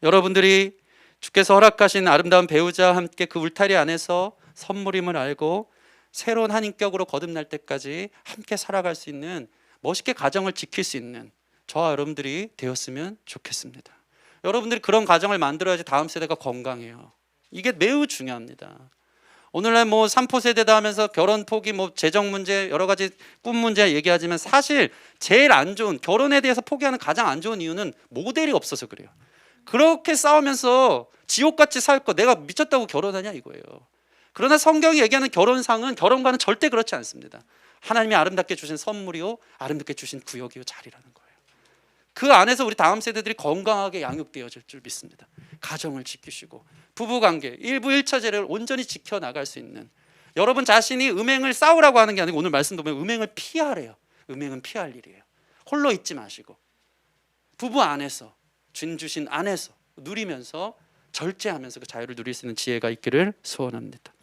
Speaker 1: 여러분들이 주께서 허락하신 아름다운 배우자와 함께 그 울타리 안에서 선물임을 알고 새로운 한 인격으로 거듭날 때까지 함께 살아갈 수 있는, 멋있게 가정을 지킬 수 있는 저와 여러분들이 되었으면 좋겠습니다. 여러분들이 그런 가정을 만들어야지 다음 세대가 건강해요. 이게 매우 중요합니다. 오늘날 뭐 3포 세대다 하면서 결혼 포기, 뭐 재정 문제, 여러 가지 꿈 문제 얘기하지만, 사실 제일 안 좋은, 결혼에 대해서 포기하는 가장 안 좋은 이유는 모델이 없어서 그래요. 그렇게 싸우면서 지옥같이 살 거 내가 미쳤다고 결혼하냐 이거예요. 그러나 성경이 얘기하는 결혼상은 결혼과는 절대 그렇지 않습니다. 하나님이 아름답게 주신 선물이요, 아름답게 주신 구역이요, 자리라는 거예요. 그 안에서 우리 다음 세대들이 건강하게 양육되어질 줄 믿습니다. 가정을 지키시고 부부관계, 일부 일처제를 온전히 지켜나갈 수 있는, 여러분 자신이 음행을 싸우라고 하는 게 아니고 오늘 말씀 보면 음행을 피하래요. 음행은 피할 일이에요. 홀로 있지 마시고 부부 안에서, 주님 주신 안에서 누리면서 절제하면서 그 자유를 누릴 수 있는 지혜가 있기를 소원합니다.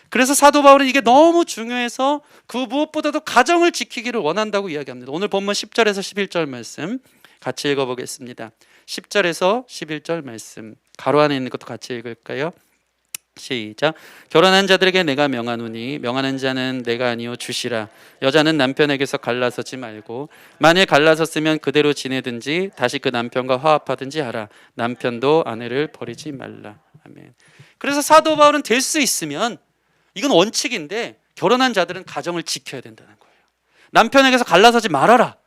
Speaker 1: 그래서 사도 바울은 이게 너무 중요해서 그 무엇보다도 가정을 지키기를 원한다고 이야기합니다. 오늘 본문 10절에서 11절 말씀 같이 읽어보겠습니다. 10절에서 11절 말씀 가로 안에 있는 것도 같이 읽을까요? 시작. 결혼한 자들에게 내가 명하노니 명하는 자는 내가 아니요 주시라. 여자는 남편에게서 갈라서지 말고 만일 갈라섰으면 그대로 지내든지 다시 그 남편과 화합하든지 하라. 남편도 아내를 버리지 말라. 아멘. 그래서 사도 바울은 될 수 있으면, 이건 원칙인데 결혼한 자들은 가정을 지켜야 된다는 거예요. 남편에게서 갈라서지 말아라.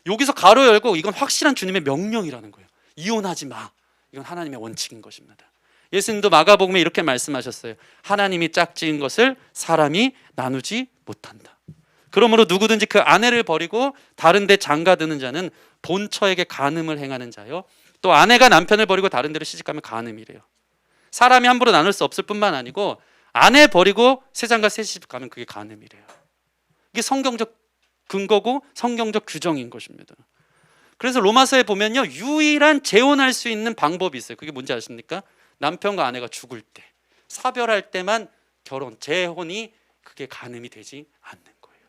Speaker 1: 여기서 가로 열고 이건 확실한 주님의 명령이라는 거예요. 이혼하지 마. 이건 하나님의 원칙인 것입니다. 예수님도 마가복음에 이렇게 말씀하셨어요. 하나님이 짝지은 것을 사람이 나누지 못한다. 그러므로 누구든지 그 아내를 버리고 다른 데 장가드는 자는 본처에게 간음을 행하는 자요, 또 아내가 남편을 버리고 다른 데로 시집가면 간음이래요. 사람이 함부로 나눌 수 없을 뿐만 아니고 아내 버리고 새 장가 새 시집 가면 그게 간음이래요. 이게 성경적 근거고 성경적 규정인 것입니다. 그래서 로마서에 보면요, 유일한 재혼할 수 있는 방법이 있어요. 그게 뭔지 아십니까? 남편과 아내가 죽을 때, 사별할 때만 재혼이 그게 간음이 되지 않는 거예요.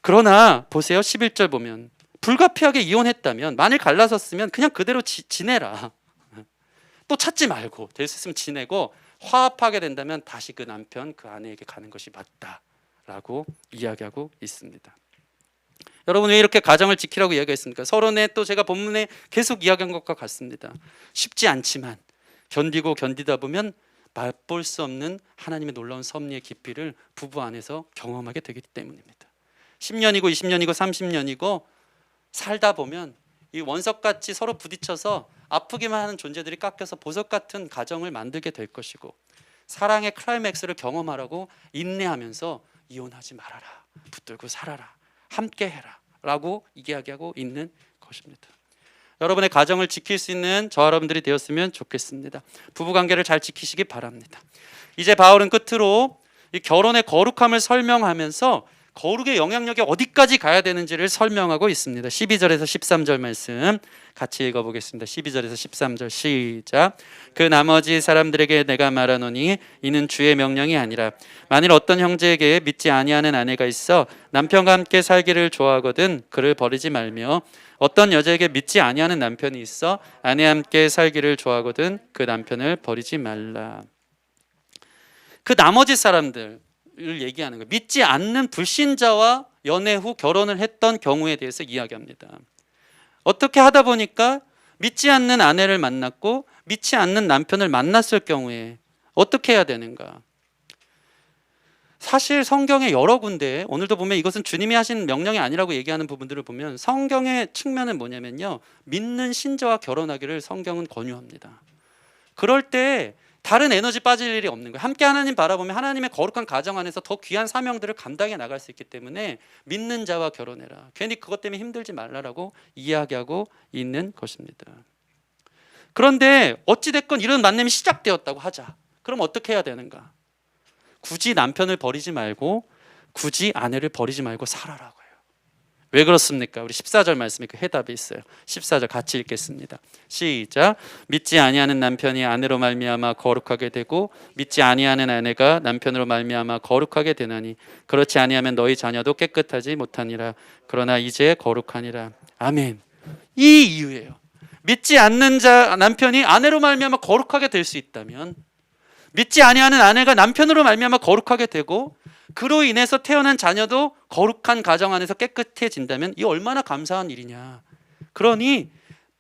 Speaker 1: 그러나 보세요, 11절 보면 불가피하게 이혼했다면, 만일 갈라섰으면 그냥 그대로 지내라. 또 찾지 말고 될 수 있으면 지내고, 화합하게 된다면 다시 그 남편, 그 아내에게 가는 것이 맞다라고 이야기하고 있습니다. 여러분, 왜 이렇게 가정을 지키라고 이야기했습니까? 서론에 또 제가 본문에 계속 이야기한 것과 같습니다. 쉽지 않지만 견디다 보면 맛볼 수 없는 하나님의 놀라운 섭리의 깊이를 부부 안에서 경험하게 되기 때문입니다. 10년이고 20년이고 30년이고 살다 보면 이 원석같이 서로 부딪혀서 아프기만 하는 존재들이 깎여서 보석 같은 가정을 만들게 될 것이고, 사랑의 클라이맥스를 경험하라고 인내하면서 이혼하지 말아라, 붙들고 살아라, 함께 해라 라고 이야기하고 있는 것입니다. 여러분의 가정을 지킬 수 있는 저 여러분들이 되었으면 좋겠습니다. 부부관계를 잘 지키시기 바랍니다. 이제 바울은 끝으로 이 결혼의 거룩함을 설명하면서 거룩의 영향력이 어디까지 가야 되는지를 설명하고 있습니다. 12절에서 13절 말씀 같이 읽어보겠습니다. 12절에서 13절 시작. 그 나머지 사람들에게 내가 말하노니 이는 주의 명령이 아니라, 만일 어떤 형제에게 믿지 아니하는 아내가 있어 남편과 함께 살기를 좋아하거든 그를 버리지 말며, 어떤 여자에게 믿지 아니하는 남편이 있어 아내와 함께 살기를 좋아하거든 그 남편을 버리지 말라. 그 나머지 사람들 을 얘기하는 거예요. 믿지 않는 불신자와 연애 후 결혼을 했던 경우에 대해서 이야기합니다. 어떻게 하다 보니까 믿지 않는 아내를 만났고 믿지 않는 남편을 만났을 경우에 어떻게 해야 되는가? 사실 성경의 여러 군데, 오늘도 보면 이것은 주님이 하신 명령이 아니라고 얘기하는 부분들을 보면 성경의 측면은 뭐냐면요, 믿는 신자와 결혼하기를 성경은 권유합니다. 그럴 때 다른 에너지 빠질 일이 없는 거예요. 함께 하나님 바라보면 하나님의 거룩한 가정 안에서 더 귀한 사명들을 감당해 나갈 수 있기 때문에 믿는 자와 결혼해라. 괜히 그것 때문에 힘들지 말라라고 이야기하고 있는 것입니다. 그런데 어찌됐건 이런 만남이 시작되었다고 하자. 그럼 어떻게 해야 되는가? 굳이 남편을 버리지 말고, 굳이 아내를 버리지 말고 살아라고요. 왜 그렇습니까? 우리 14절 말씀에 그 해답이 있어요. 14절 같이 읽겠습니다. 시작. 믿지 아니하는 남편이 아내로 말미암아 거룩하게 되고 믿지 아니하는 아내가 남편으로 말미암아 거룩하게 되나니, 그렇지 아니하면 너희 자녀도 깨끗하지 못하니라. 그러나 이제 거룩하니라. 아멘. 이 이유예요. 믿지 않는 남편이 아내로 말미암아 거룩하게 될 수 있다면, 믿지 아니하는 아내가 남편으로 말미암아 거룩하게 되고 그로 인해서 태어난 자녀도 거룩한 가정 안에서 깨끗해진다면 이 얼마나 감사한 일이냐. 그러니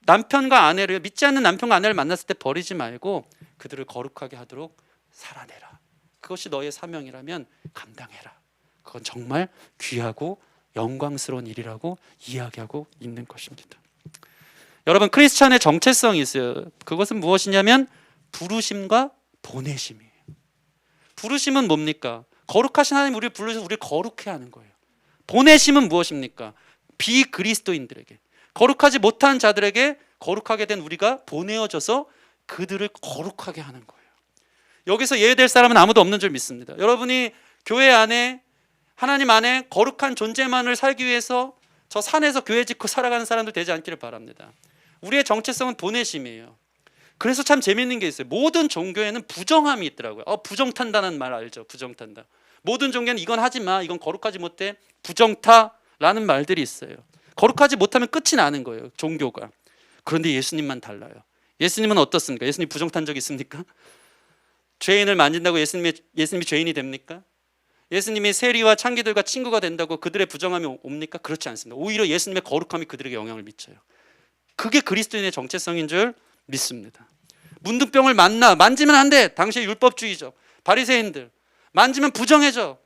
Speaker 1: 남편과 아내를, 믿지 않는 남편과 아내를 만났을 때 버리지 말고 그들을 거룩하게 하도록 살아내라. 그것이 너의 사명이라면 감당해라. 그건 정말 귀하고 영광스러운 일이라고 이야기하고 있는 것입니다. 여러분, 크리스찬의 정체성이 있어요. 그것은 무엇이냐면 부르심과 보내심이에요. 부르심은 뭡니까? 거룩하신 하나님 우리를 불러서 우리를 거룩해 하는 거예요. 보내심은 무엇입니까? 비그리스도인들에게, 거룩하지 못한 자들에게 거룩하게 된 우리가 보내어져서 그들을 거룩하게 하는 거예요. 여기서 예외될 사람은 아무도 없는 줄 믿습니다. 여러분이 교회 안에, 하나님 안에 거룩한 존재만을 살기 위해서 저 산에서 교회 짓고 살아가는 사람들 되지 않기를 바랍니다. 우리의 정체성은 보내심이에요. 그래서 참 재밌는 게 있어요. 모든 종교에는 부정함이 있더라고요. 부정탄다는 말 알죠? 부정탄다. 모든 종교는 이건 하지 마, 이건 거룩하지 못해, 부정타라는 말들이 있어요. 거룩하지 못하면 끝이 나는 거예요, 종교가. 그런데 예수님만 달라요. 예수님은 어떻습니까? 예수님 부정탄 적 있습니까? 죄인을 만진다고 예수님이 죄인이 됩니까? 예수님이 세리와 창기들과 친구가 된다고 그들의 부정함이 옵니까? 그렇지 않습니다. 오히려 예수님의 거룩함이 그들에게 영향을 미쳐요. 그게 그리스도인의 정체성인 줄 믿습니다. 문둥병을 만지면 안 돼. 당시의 율법주의죠. 바리새인들 만지면 부정해져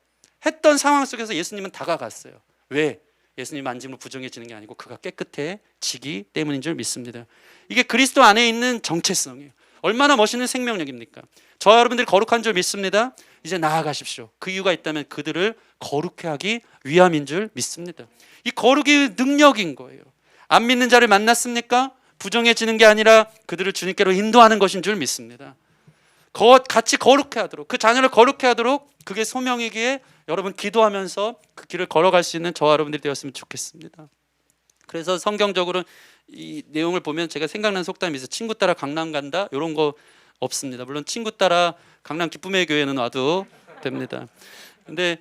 Speaker 1: 했던 상황 속에서 예수님은 다가갔어요. 왜? 예수님 만짐으로 부정해지는 게 아니고 그가 깨끗해지기 때문인 줄 믿습니다. 이게 그리스도 안에 있는 정체성이에요. 얼마나 멋있는 생명력입니까? 저와 여러분들이 거룩한 줄 믿습니다. 이제 나아가십시오. 그 이유가 있다면 그들을 거룩해 하기 위함인 줄 믿습니다. 이 거룩이 능력인 거예요. 안 믿는 자를 만났습니까? 부정해지는 게 아니라 그들을 주님께로 인도하는 것인 줄 믿습니다. 같이 거룩해 하도록, 그 자녀를 거룩해 하도록 그게 소명이기에 여러분 기도하면서 그 길을 걸어갈 수 있는 저와 여러분들이 되었으면 좋겠습니다. 그래서 성경적으로 이 내용을 보면 제가 생각나는 속담이 있어요. 친구 따라 강남 간다 이런 거 없습니다. 물론 친구 따라 강남 기쁨의 교회는 와도 됩니다. 근데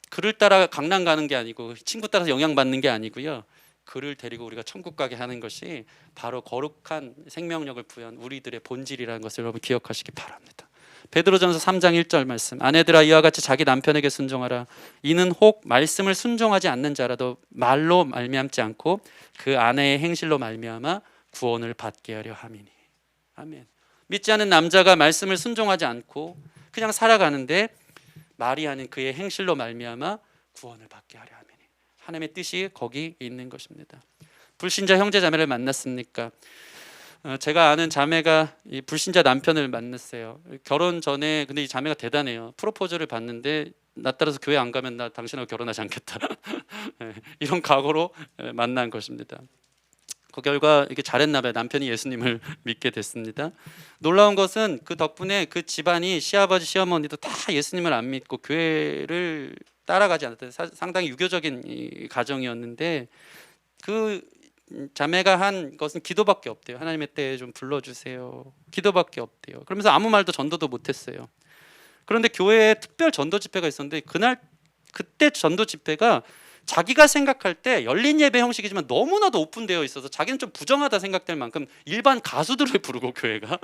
Speaker 1: 그를 따라 강남 가는 게 아니고 친구 따라서 영향받는 게 아니고요. 그를 데리고 우리가 천국 가게 하는 것이 바로 거룩한 생명력을 부여한 우리들의 본질이라는 것을 여러분 기억하시기 바랍니다. 베드로전서 3장 1절 말씀, 아내들아 이와 같이 자기 남편에게 순종하라. 이는 혹 말씀을 순종하지 않는 자라도 말로 말미암지 않고 그 아내의 행실로 말미암아 구원을 받게 하려 함이니. 아멘. 믿지 않는 남자가 말씀을 순종하지 않고 그냥 살아가는데 말이 아닌 그의 행실로 말미암아 구원을 받게 하려 함이니. 하나님의 뜻이 거기 있는 것입니다. 불신자 형제 자매를 만났습니까? 제가 아는 자매가 이 불신자 남편을 만났어요. 결혼 전에. 근데 이 자매가 대단해요. 프로포즈를 받는데 나 따라서 교회 안 가면 나 당신하고 결혼하지 않겠다. 이런 각오로 만난 것입니다. 그 결과 이게 잘했나 봐요. 남편이 예수님을 믿게 됐습니다. 놀라운 것은 그 덕분에 그 집안이 시아버지 시어머니도 다 예수님을 안 믿고 교회를 따라가지 않았대요. 상당히 유교적인 이 가정이었는데 그 자매가 한 것은 기도밖에 없대요. 하나님의 때에 좀 불러주세요. 기도밖에 없대요. 그러면서 아무 말도 전도도 못했어요. 그런데 교회에 특별 전도 집회가 있었는데 그때 전도 집회가 자기가 생각할 때 열린 예배 형식이지만 너무나도 오픈되어 있어서 자기는 좀 부정하다 생각될 만큼 일반 가수들을 부르고 교회가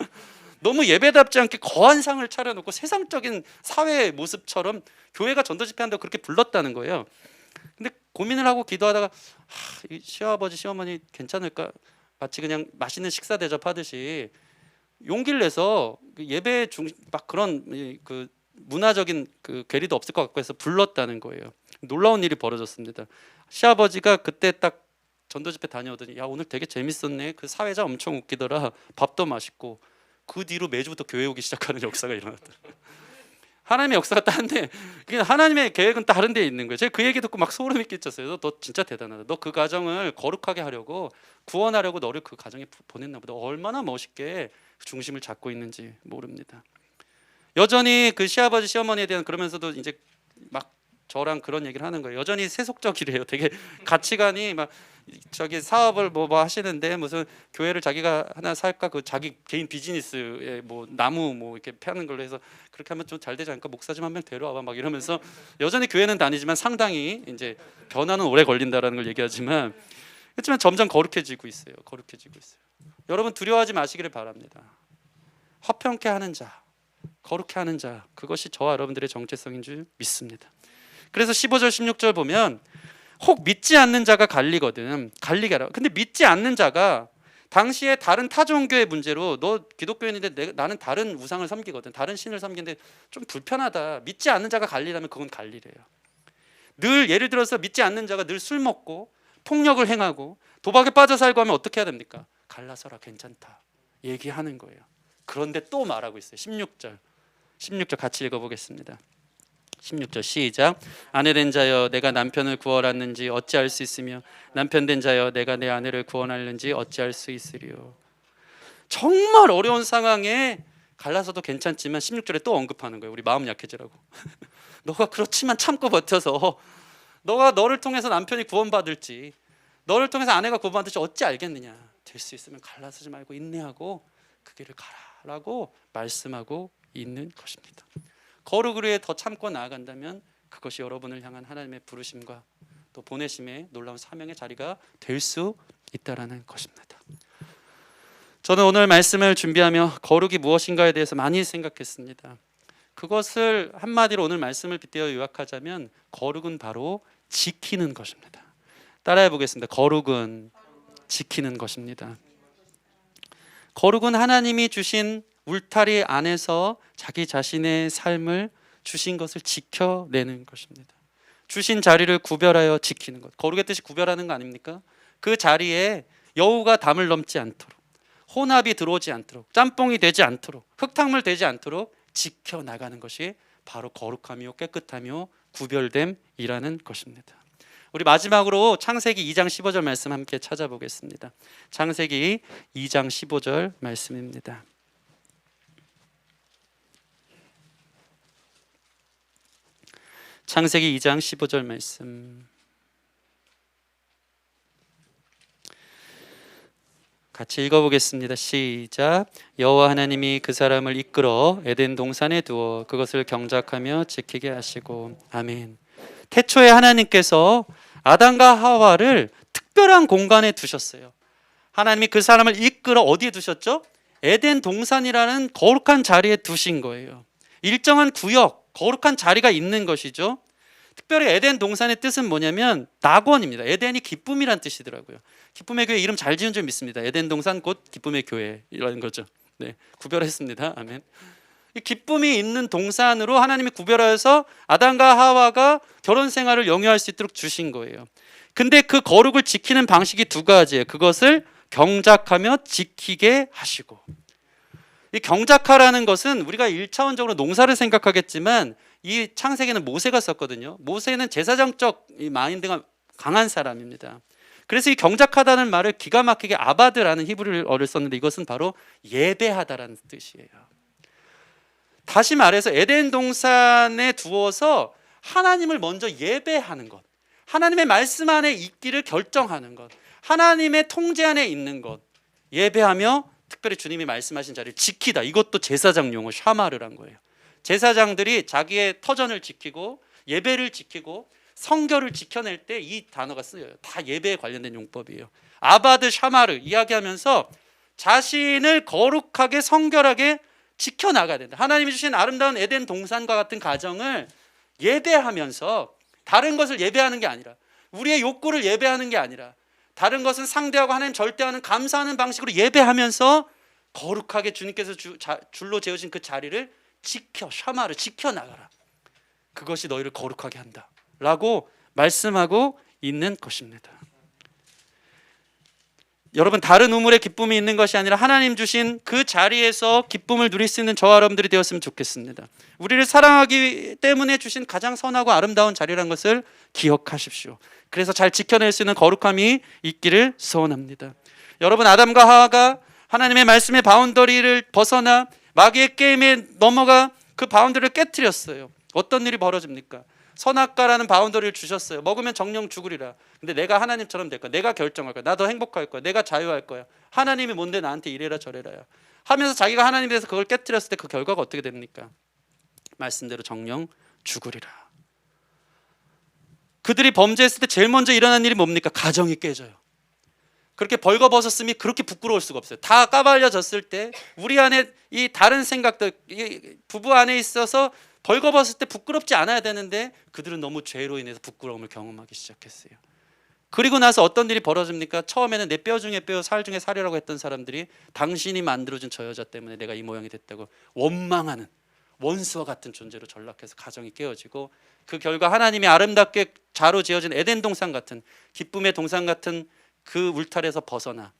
Speaker 1: 너무 예배답지 않게 거한 상을 차려놓고 세상적인 사회의 모습처럼 교회가 전도 집회한다고 그렇게 불렀다는 거예요. 근데 고민을 하고 기도하다가 이 시아버지 시어머니 괜찮을까? 마치 그냥 맛있는 식사 대접하듯이 용기를 내서 예배 막 그런 그 문화적인 그 괴리도 없을 것 같고 해서 불렀다는 거예요. 놀라운 일이 벌어졌습니다. 시아버지가 그때 딱 전도 집회 다녀오더니 야 오늘 되게 재밌었네. 그 사회자 엄청 웃기더라. 밥도 맛있고. 그 뒤로 매주부터 교회 오기 시작하는 역사가 일어났더라고요. 하나님의 역사가 다른데 하나님의 계획은 다른 데에 있는 거예요. 제가 그 얘기 듣고 막 소름이 끼쳤어요. 너 진짜 대단하다. 너 그 가정을 거룩하게 하려고 구원하려고 너를 그 가정에 보냈나 보다. 얼마나 멋있게 중심을 잡고 있는지 모릅니다. 여전히 그 시아버지 시어머니에 대한 그러면서도 이제 막 저랑 그런 얘기를 하는 거예요. 여전히 세속적이래요. 되게 가치관이 막 저기 사업을 뭐 하시는데 무슨 교회를 자기가 하나 살까 그 자기 개인 비즈니스에 뭐 나무 뭐 이렇게 패는 걸로 해서 그렇게 하면 좀 잘 되지 않을까? 목사 좀 한 명 데려와봐 막 이러면서 여전히 교회는 다니지만 상당히 이제 변화는 오래 걸린다라는 걸 얘기하지만 그렇지만 점점 거룩해지고 있어요. 거룩해지고 있어요. 여러분 두려워하지 마시기를 바랍니다. 화평케 하는 자, 거룩해 하는 자, 그것이 저와 여러분들의 정체성인 줄 믿습니다. 그래서 15절 16절 보면 혹 믿지 않는 자가 갈리거든. 갈리게 하라. 근데 믿지 않는 자가 당시에 다른 타종교의 문제로 너 기독교인인데 나는 다른 우상을 섬기거든. 다른 신을 섬기는데 좀 불편하다. 믿지 않는 자가 갈리라면 그건 갈리래요. 늘 예를 들어서 믿지 않는 자가 늘 술 먹고 폭력을 행하고 도박에 빠져 살고 하면 어떻게 해야 됩니까? 갈라서라 괜찮다. 얘기하는 거예요. 그런데 또 말하고 있어요. 16절 같이 읽어보겠습니다. 16절 시작. 아내 된 자여 내가 남편을 구원하는지 어찌할 수 있으며 남편 된 자여 내가 내 아내를 구원하는지 어찌할 수 있으리요. 정말 어려운 상황에 갈라서도 괜찮지만 16절에 또 언급하는 거예요. 우리 마음 약해지라고. 너가 그렇지만 참고 버텨서 너가 너를 통해서 남편이 구원받을지 너를 통해서 아내가 구원받을지 어찌 알겠느냐. 될 수 있으면 갈라서지 말고 인내하고 그 길을 가라라고 말씀하고 있는 것입니다. 거룩을 위해 더 참고 나아간다면 그것이 여러분을 향한 하나님의 부르심과 또 보내심의 놀라운 사명의 자리가 될 수 있다라는 것입니다. 저는 오늘 말씀을 준비하며 거룩이 무엇인가에 대해서 많이 생각했습니다. 그것을 한마디로 오늘 말씀을 빗대어 요약하자면 거룩은 바로 지키는 것입니다. 따라해 보겠습니다. 거룩은 지키는 것입니다. 거룩은 하나님이 주신 울타리 안에서 자기 자신의 삶을 주신 것을 지켜내는 것입니다. 주신 자리를 구별하여 지키는 것. 거룩의 뜻이 구별하는 거 아닙니까? 그 자리에 여우가 담을 넘지 않도록, 혼합이 들어오지 않도록, 짬뽕이 되지 않도록, 흙탕물 되지 않도록 지켜나가는 것이 바로 거룩함이요 깨끗함이요 구별됨이라는 것입니다. 우리 마지막으로 창세기 2장 15절 말씀 함께 찾아보겠습니다. 창세기 2장 15절 말씀입니다. 창세기 2장 15절 말씀 같이 읽어보겠습니다. 시작. 여호와 하나님이 그 사람을 이끌어 에덴 동산에 두어 그것을 경작하며 지키게 하시고. 아멘. 태초에 하나님께서 아담과 하와를 특별한 공간에 두셨어요. 하나님이 그 사람을 이끌어 어디에 두셨죠? 에덴 동산이라는 거룩한 자리에 두신 거예요. 일정한 구역, 거룩한 자리가 있는 것이죠. 특별히 에덴 동산의 뜻은 뭐냐면 낙원입니다. 에덴이 기쁨이란 뜻이더라고요. 기쁨의 교회 이름 잘 지은 줄 믿습니다. 에덴 동산 곧 기쁨의 교회 이런 거죠. 네, 구별했습니다. 아멘. 이 기쁨이 있는 동산으로 하나님이 구별하여서 아담과 하와가 결혼 생활을 영위할 수 있도록 주신 거예요. 근데 그 거룩을 지키는 방식이 두 가지예요. 그것을 경작하며 지키게 하시고. 이 경작하라는 것은 우리가 1차원적으로 농사를 생각하겠지만 이 창세기는 모세가 썼거든요. 모세는 제사장적 이 마인드가 강한 사람입니다. 그래서 이 경작하다는 말을 기가 막히게 아바드라는 히브리어를 썼는데 이것은 바로 예배하다라는 뜻이에요. 다시 말해서 에덴 동산에 두어서 하나님을 먼저 예배하는 것, 하나님의 말씀 안에 있기를 결정하는 것, 하나님의 통제 안에 있는 것, 예배하며 특별히 주님이 말씀하신 자리를 지키다. 이것도 제사장 용어 샤마르란 거예요. 제사장들이 자기의 터전을 지키고 예배를 지키고 성결을 지켜낼 때 이 단어가 쓰여요. 다 예배에 관련된 용법이에요. 아바드 샤마르 이야기하면서 자신을 거룩하게 성결하게 지켜나가야 된다. 하나님이 주신 아름다운 에덴 동산과 같은 가정을 예배하면서 다른 것을 예배하는 게 아니라 우리의 욕구를 예배하는 게 아니라 다른 것은 상대하고 하나님 절대하는 감사하는 방식으로 예배하면서 거룩하게 주님께서 줄로 재우신 그 자리를 지켜 샤마를 지켜나가라. 그것이 너희를 거룩하게 한다 라고 말씀하고 있는 것입니다. 여러분, 다른 우물에 기쁨이 있는 것이 아니라 하나님 주신 그 자리에서 기쁨을 누릴 수 있는 저와 여러분들이 되었으면 좋겠습니다. 우리를 사랑하기 때문에 주신 가장 선하고 아름다운 자리라는 것을 기억하십시오. 그래서 잘 지켜낼 수 있는 거룩함이 있기를 소원합니다. 여러분, 아담과 하와가 하나님의 말씀의 바운더리를 벗어나 마귀의 게임에 넘어가 그 바운더리를 깨트렸어요. 어떤 일이 벌어집니까? 선악과라는 바운더리를 주셨어요. 먹으면 정령 죽으리라. 근데 내가 하나님처럼 될 거야. 내가 결정할 거야. 나 더 행복할 거야. 내가 자유할 거야. 하나님이 뭔데 나한테 이래라 저래라야 하면서 자기가 하나님에 대해서 그걸 깨트렸을 때 그 결과가 어떻게 됩니까? 말씀대로 정령 죽으리라. 그들이 범죄했을 때 제일 먼저 일어난 일이 뭡니까? 가정이 깨져요. 그렇게 벌거벗었음이 그렇게 부끄러울 수가 없어요. 다 까발려졌을 때 우리 안에 이 다른 생각들, 부부 안에 있어서 벌거벗을 때 부끄럽지 않아야 되는데 그들은 너무 죄로 인해서 부끄러움을 경험하기 시작했어요. 그리고 나서 어떤 일이 벌어집니까? 처음에는 내 뼈 중에 뼈, 살 중에 살이라고 했던 사람들이 당신이 만들어준 저 여자 때문에 내가 이 모양이 됐다고 원망하는 원수와 같은 존재로 전락해서 가정이 깨어지고 그 결과 하나님이 아름답게 자로 지어진 에덴 동산 같은 기쁨의 동산 같은 그 울타리에서 벗어나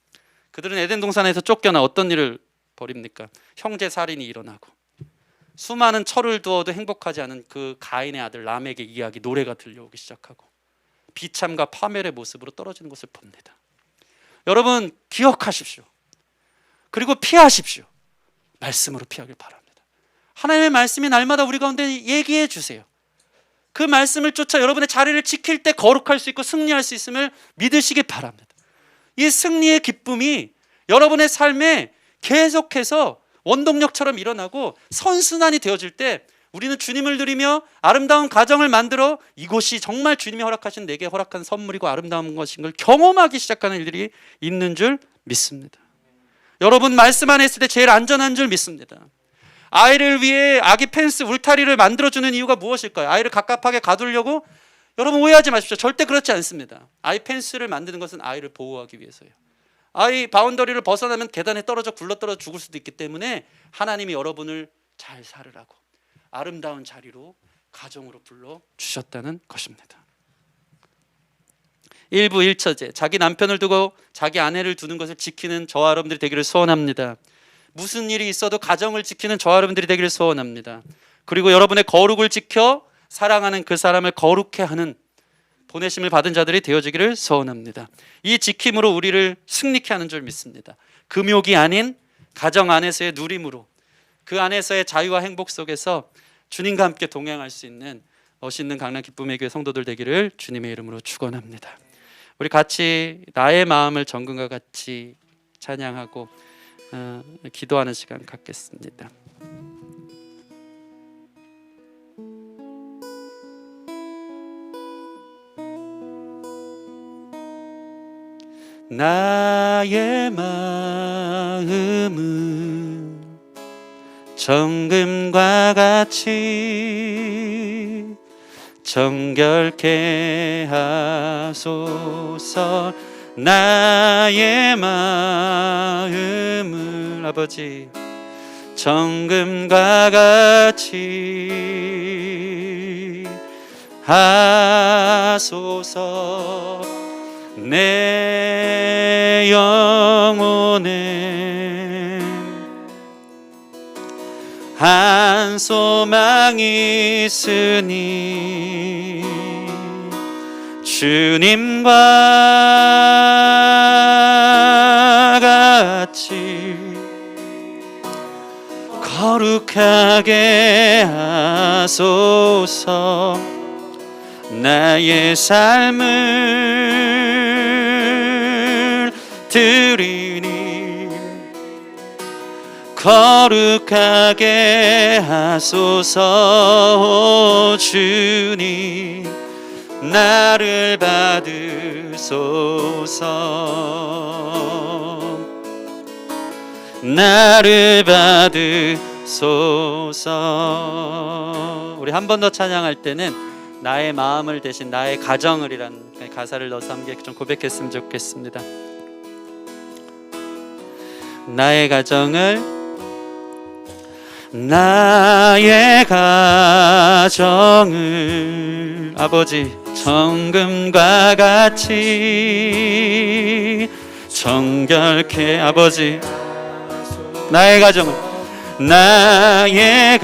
Speaker 1: 그들은 에덴 동산에서 쫓겨나 어떤 일을 벌입니까? 형제 살인이 일어나고 수많은 철을 두어도 행복하지 않은 그 가인의 아들 람에게 이야기 노래가 들려오기 시작하고 비참과 파멸의 모습으로 떨어지는 것을 봅니다. 여러분, 기억하십시오. 그리고 피하십시오. 말씀으로 피하길 바랍니다. 하나님의 말씀이 날마다 우리 가운데 얘기해 주세요. 그 말씀을 쫓아 여러분의 자리를 지킬 때 거룩할 수 있고 승리할 수 있음을 믿으시기 바랍니다. 이 승리의 기쁨이 여러분의 삶에 계속해서 원동력처럼 일어나고 선순환이 되어질 때 우리는 주님을 누리며 아름다운 가정을 만들어 이곳이 정말 주님이 허락하신 내게 허락한 선물이고 아름다운 것인 걸 경험하기 시작하는 일들이 있는 줄 믿습니다. 여러분, 말씀 안에 있을 때 제일 안전한 줄 믿습니다. 아이를 위해 아기 펜스 울타리를 만들어주는 이유가 무엇일까요? 아이를 갑갑하게 가두려고? 여러분, 오해하지 마십시오. 절대 그렇지 않습니다. 아이 펜스를 만드는 것은 아이를 보호하기 위해서예요. 아이 바운더리를 벗어나면 계단에 떨어져 굴러떨어져 죽을 수도 있기 때문에 하나님이 여러분을 잘 살으라고 아름다운 자리로 가정으로 불러주셨다는 것입니다. 일부 일처제, 자기 남편을 두고 자기 아내를 두는 것을 지키는 저와 여러분들이 되기를 소원합니다. 무슨 일이 있어도 가정을 지키는 저와 여러분들이 되기를 소원합니다. 그리고 여러분의 거룩을 지켜 사랑하는 그 사람을 거룩해 하는 보내심을 받은 자들이 되어지기를 소원합니다. 이 지킴으로 우리를 승리케 하는 줄 믿습니다. 금욕이 아닌 가정 안에서의 누림으로 그 안에서의 자유와 행복 속에서 주님과 함께 동행할 수 있는 멋있는 강남 기쁨의 교회 성도들 되기를 주님의 이름으로 축원합니다. 우리 같이 나의 마음을 정금과 같이 찬양하고 기도하는 시간 갖겠습니다. 나의 마음은 정금과 같이 정결케 하소서. 나의 마음을 아버지 정금과 같이 하소서. 내 영혼에 한 소망이 있으니 주님과 같이 거룩하게 하소서. 나의 삶을 드리니 거룩하게 하소서. 주님 나를 받으소서. 나를 받으소서. 우리 한 번 더 찬양할 때는 나의 마음을 대신 나의 가정을이라는 가사를 넣어서 함께 좀 고백했으면 좋겠습니다. 나의 가정을, 나의 가정을 아버지 정금과 같이 정결케 아버지 나의 가정을, 나의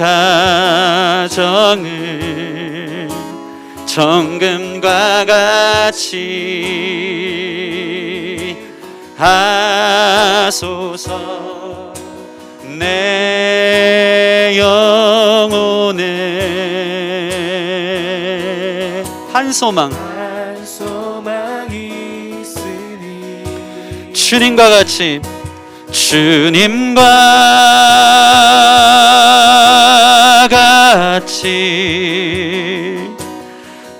Speaker 1: 가정을 정금과 같이 하소서. 내 영혼에 한 소망이 있으니 주님과 같이 주님과 같이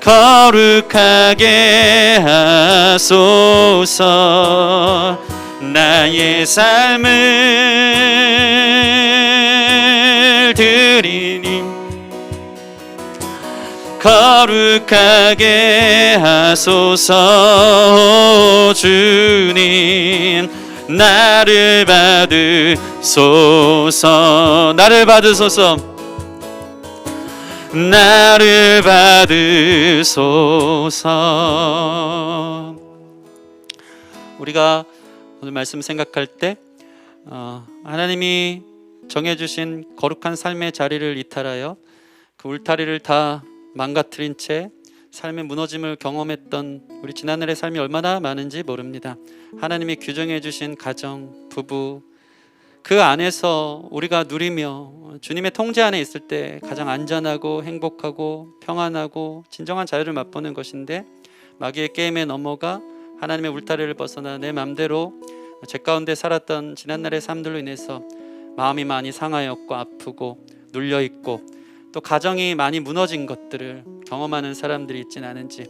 Speaker 1: 거룩하게 하소서. 나의 삶을 드리니 거룩하게 하소서. 주님 나를 받으소서. 나를 받으소서. 나를 받으소서. 우리가 오늘 말씀 생각할 때 하나님이 정해주신 거룩한 삶의 자리를 이탈하여 그 울타리를 다 망가뜨린 채 삶의 무너짐을 경험했던 우리 지난날의 삶이 얼마나 많은지 모릅니다. 하나님이 규정해 주신 가정, 부부 그 안에서 우리가 누리며 주님의 통제 안에 있을 때 가장 안전하고 행복하고 평안하고 진정한 자유를 맛보는 것인데 마귀의 게임에 넘어가 하나님의 울타리를 벗어나 내 맘대로 죄 가운데 살았던 지난날의 삶들로 인해서 마음이 많이 상하였고 아프고 눌려있고 또 가정이 많이 무너진 것들을 경험하는 사람들이 있진 않은지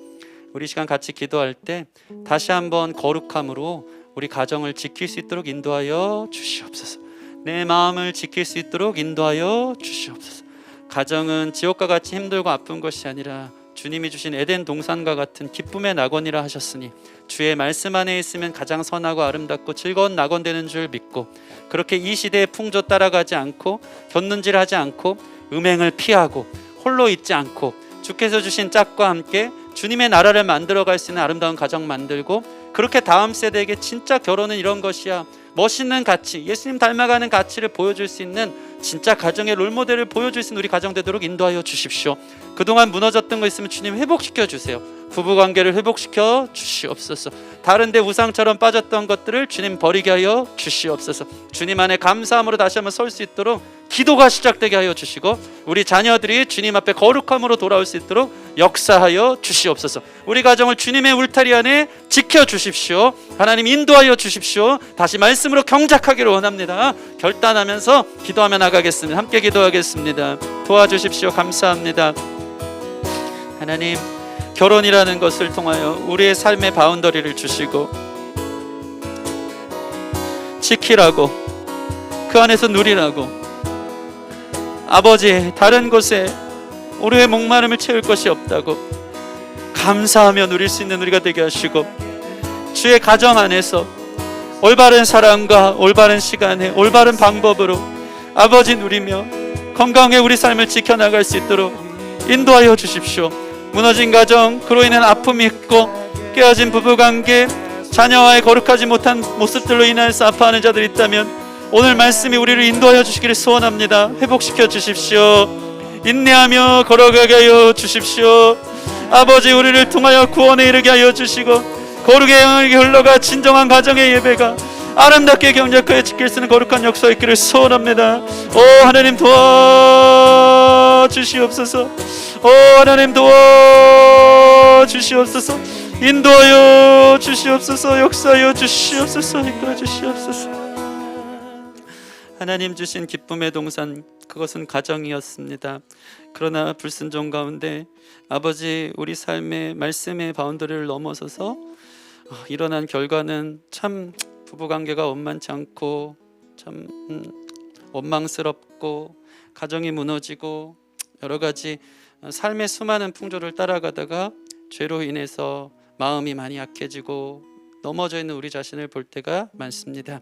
Speaker 1: 우리 시간 같이 기도할 때 다시 한번 거룩함으로 우리 가정을 지킬 수 있도록 인도하여 주시옵소서. 내 마음을 지킬 수 있도록 인도하여 주시옵소서. 가정은 지옥과 같이 힘들고 아픈 것이 아니라 주님이 주신 에덴 동산과 같은 기쁨의 낙원이라 하셨으니 주의 말씀 안에 있으면 가장 선하고 아름답고 즐거운 낙원 되는 줄 믿고 그렇게 이 시대의 풍조 따라가지 않고 곁눈질하지 않고 음행을 피하고 홀로 있지 않고 주께서 주신 짝과 함께 주님의 나라를 만들어갈 수 있는 아름다운 가정 만들고 그렇게 다음 세대에게 진짜 결혼은 이런 것이야, 멋있는 가치, 예수님 닮아가는 가치를 보여줄 수 있는 진짜 가정의 롤모델을 보여줄 수 있는 우리 가정 되도록 인도하여 주십시오. 그동안 무너졌던 거 있으면 주님 회복시켜 주세요. 부부관계를 회복시켜 주시옵소서. 다른데 우상처럼 빠졌던 것들을 주님 버리게 하여 주시옵소서. 주님 안에 감사함으로 다시 한번 설 수 있도록 기도가 시작되게 하여 주시고 우리 자녀들이 주님 앞에 거룩함으로 돌아올 수 있도록 역사하여 주시옵소서. 우리 가정을 주님의 울타리 안에 지켜주십시오. 하나님 인도하여 주십시오. 다시 말씀으로 경작하기를 원합니다. 결단하면서 기도하며 나가겠습니다. 함께 기도하겠습니다. 도와주십시오. 감사합니다. 하나님, 결혼이라는 것을 통하여 우리의 삶의 바운더리를 주시고 지키라고, 그 안에서 누리라고, 아버지 다른 곳에 우리의 목마름을 채울 것이 없다고 감사하며 누릴 수 있는 우리가 되게 하시고 주의 가정 안에서 올바른 사랑과 올바른 시간에 올바른 방법으로 아버지 누리며 건강하게 우리 삶을 지켜나갈 수 있도록 인도하여 주십시오. 무너진 가정, 그로 인한 아픔이 있고 깨어진 부부관계, 자녀와의 거룩하지 못한 모습들로 인해서 아파하는 자들이 있다면 오늘 말씀이 우리를 인도하여 주시기를 소원합니다. 회복시켜 주십시오. 인내하며 걸어가게 하여 주십시오. 아버지, 우리를 통하여 구원에 이르게 하여 주시고 거룩의 영향이 흘러가 진정한 가정의 예배가 아름답게 경작하여 지킬 수 있는 거룩한 역사가 있기를 소원합니다. 오 하나님 도와주시옵소서. 오 하나님 도와주시옵소서. 인도하여 주시옵소서. 역사하여 주시옵소서. 이끌어 주시옵소서. 하나님 주신 기쁨의 동산, 그것은 가정이었습니다. 그러나 불순종 가운데 아버지 우리 삶의 말씀의 바운더리를 넘어서서 일어난 결과는 참 부부관계가 원만치 않고 참 원망스럽고 가정이 무너지고 여러 가지 삶의 수많은 풍조를 따라가다가 죄로 인해서 마음이 많이 약해지고 넘어져 있는 우리 자신을 볼 때가 많습니다.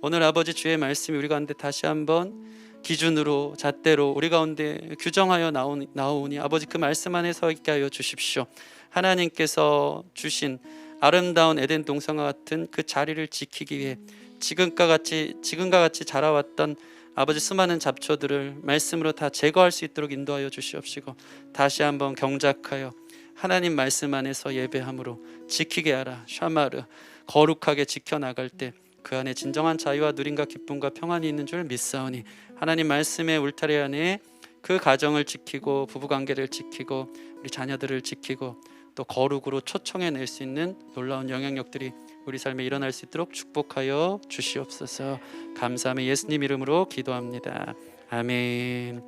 Speaker 1: 오늘 아버지 주의 말씀이 우리 가운데 다시 한번 기준으로 잣대로 우리 가운데 규정하여 나오니 아버지 그 말씀 안에 서 있게 하여 주십시오. 하나님께서 주신 아름다운 에덴 동산과 같은 그 자리를 지키기 위해 지금과 같이 자라왔던 아버지 수많은 잡초들을 말씀으로 다 제거할 수 있도록 인도하여 주시옵시고 다시 한번 경작하여 하나님 말씀 안에서 예배함으로 지키게 하라. 샤마르, 거룩하게 지켜나갈 때 그 안에 진정한 자유와 누림과 기쁨과 평안이 있는 줄 믿사오니 하나님 말씀의 울타리 안에 그 가정을 지키고 부부관계를 지키고 우리 자녀들을 지키고 또 거룩으로 초청해낼 수 있는 놀라운 영향력들이 우리 삶에 일어날 수 있도록 축복하여 주시옵소서. 감사하며 예수님 이름으로 기도합니다. 아멘.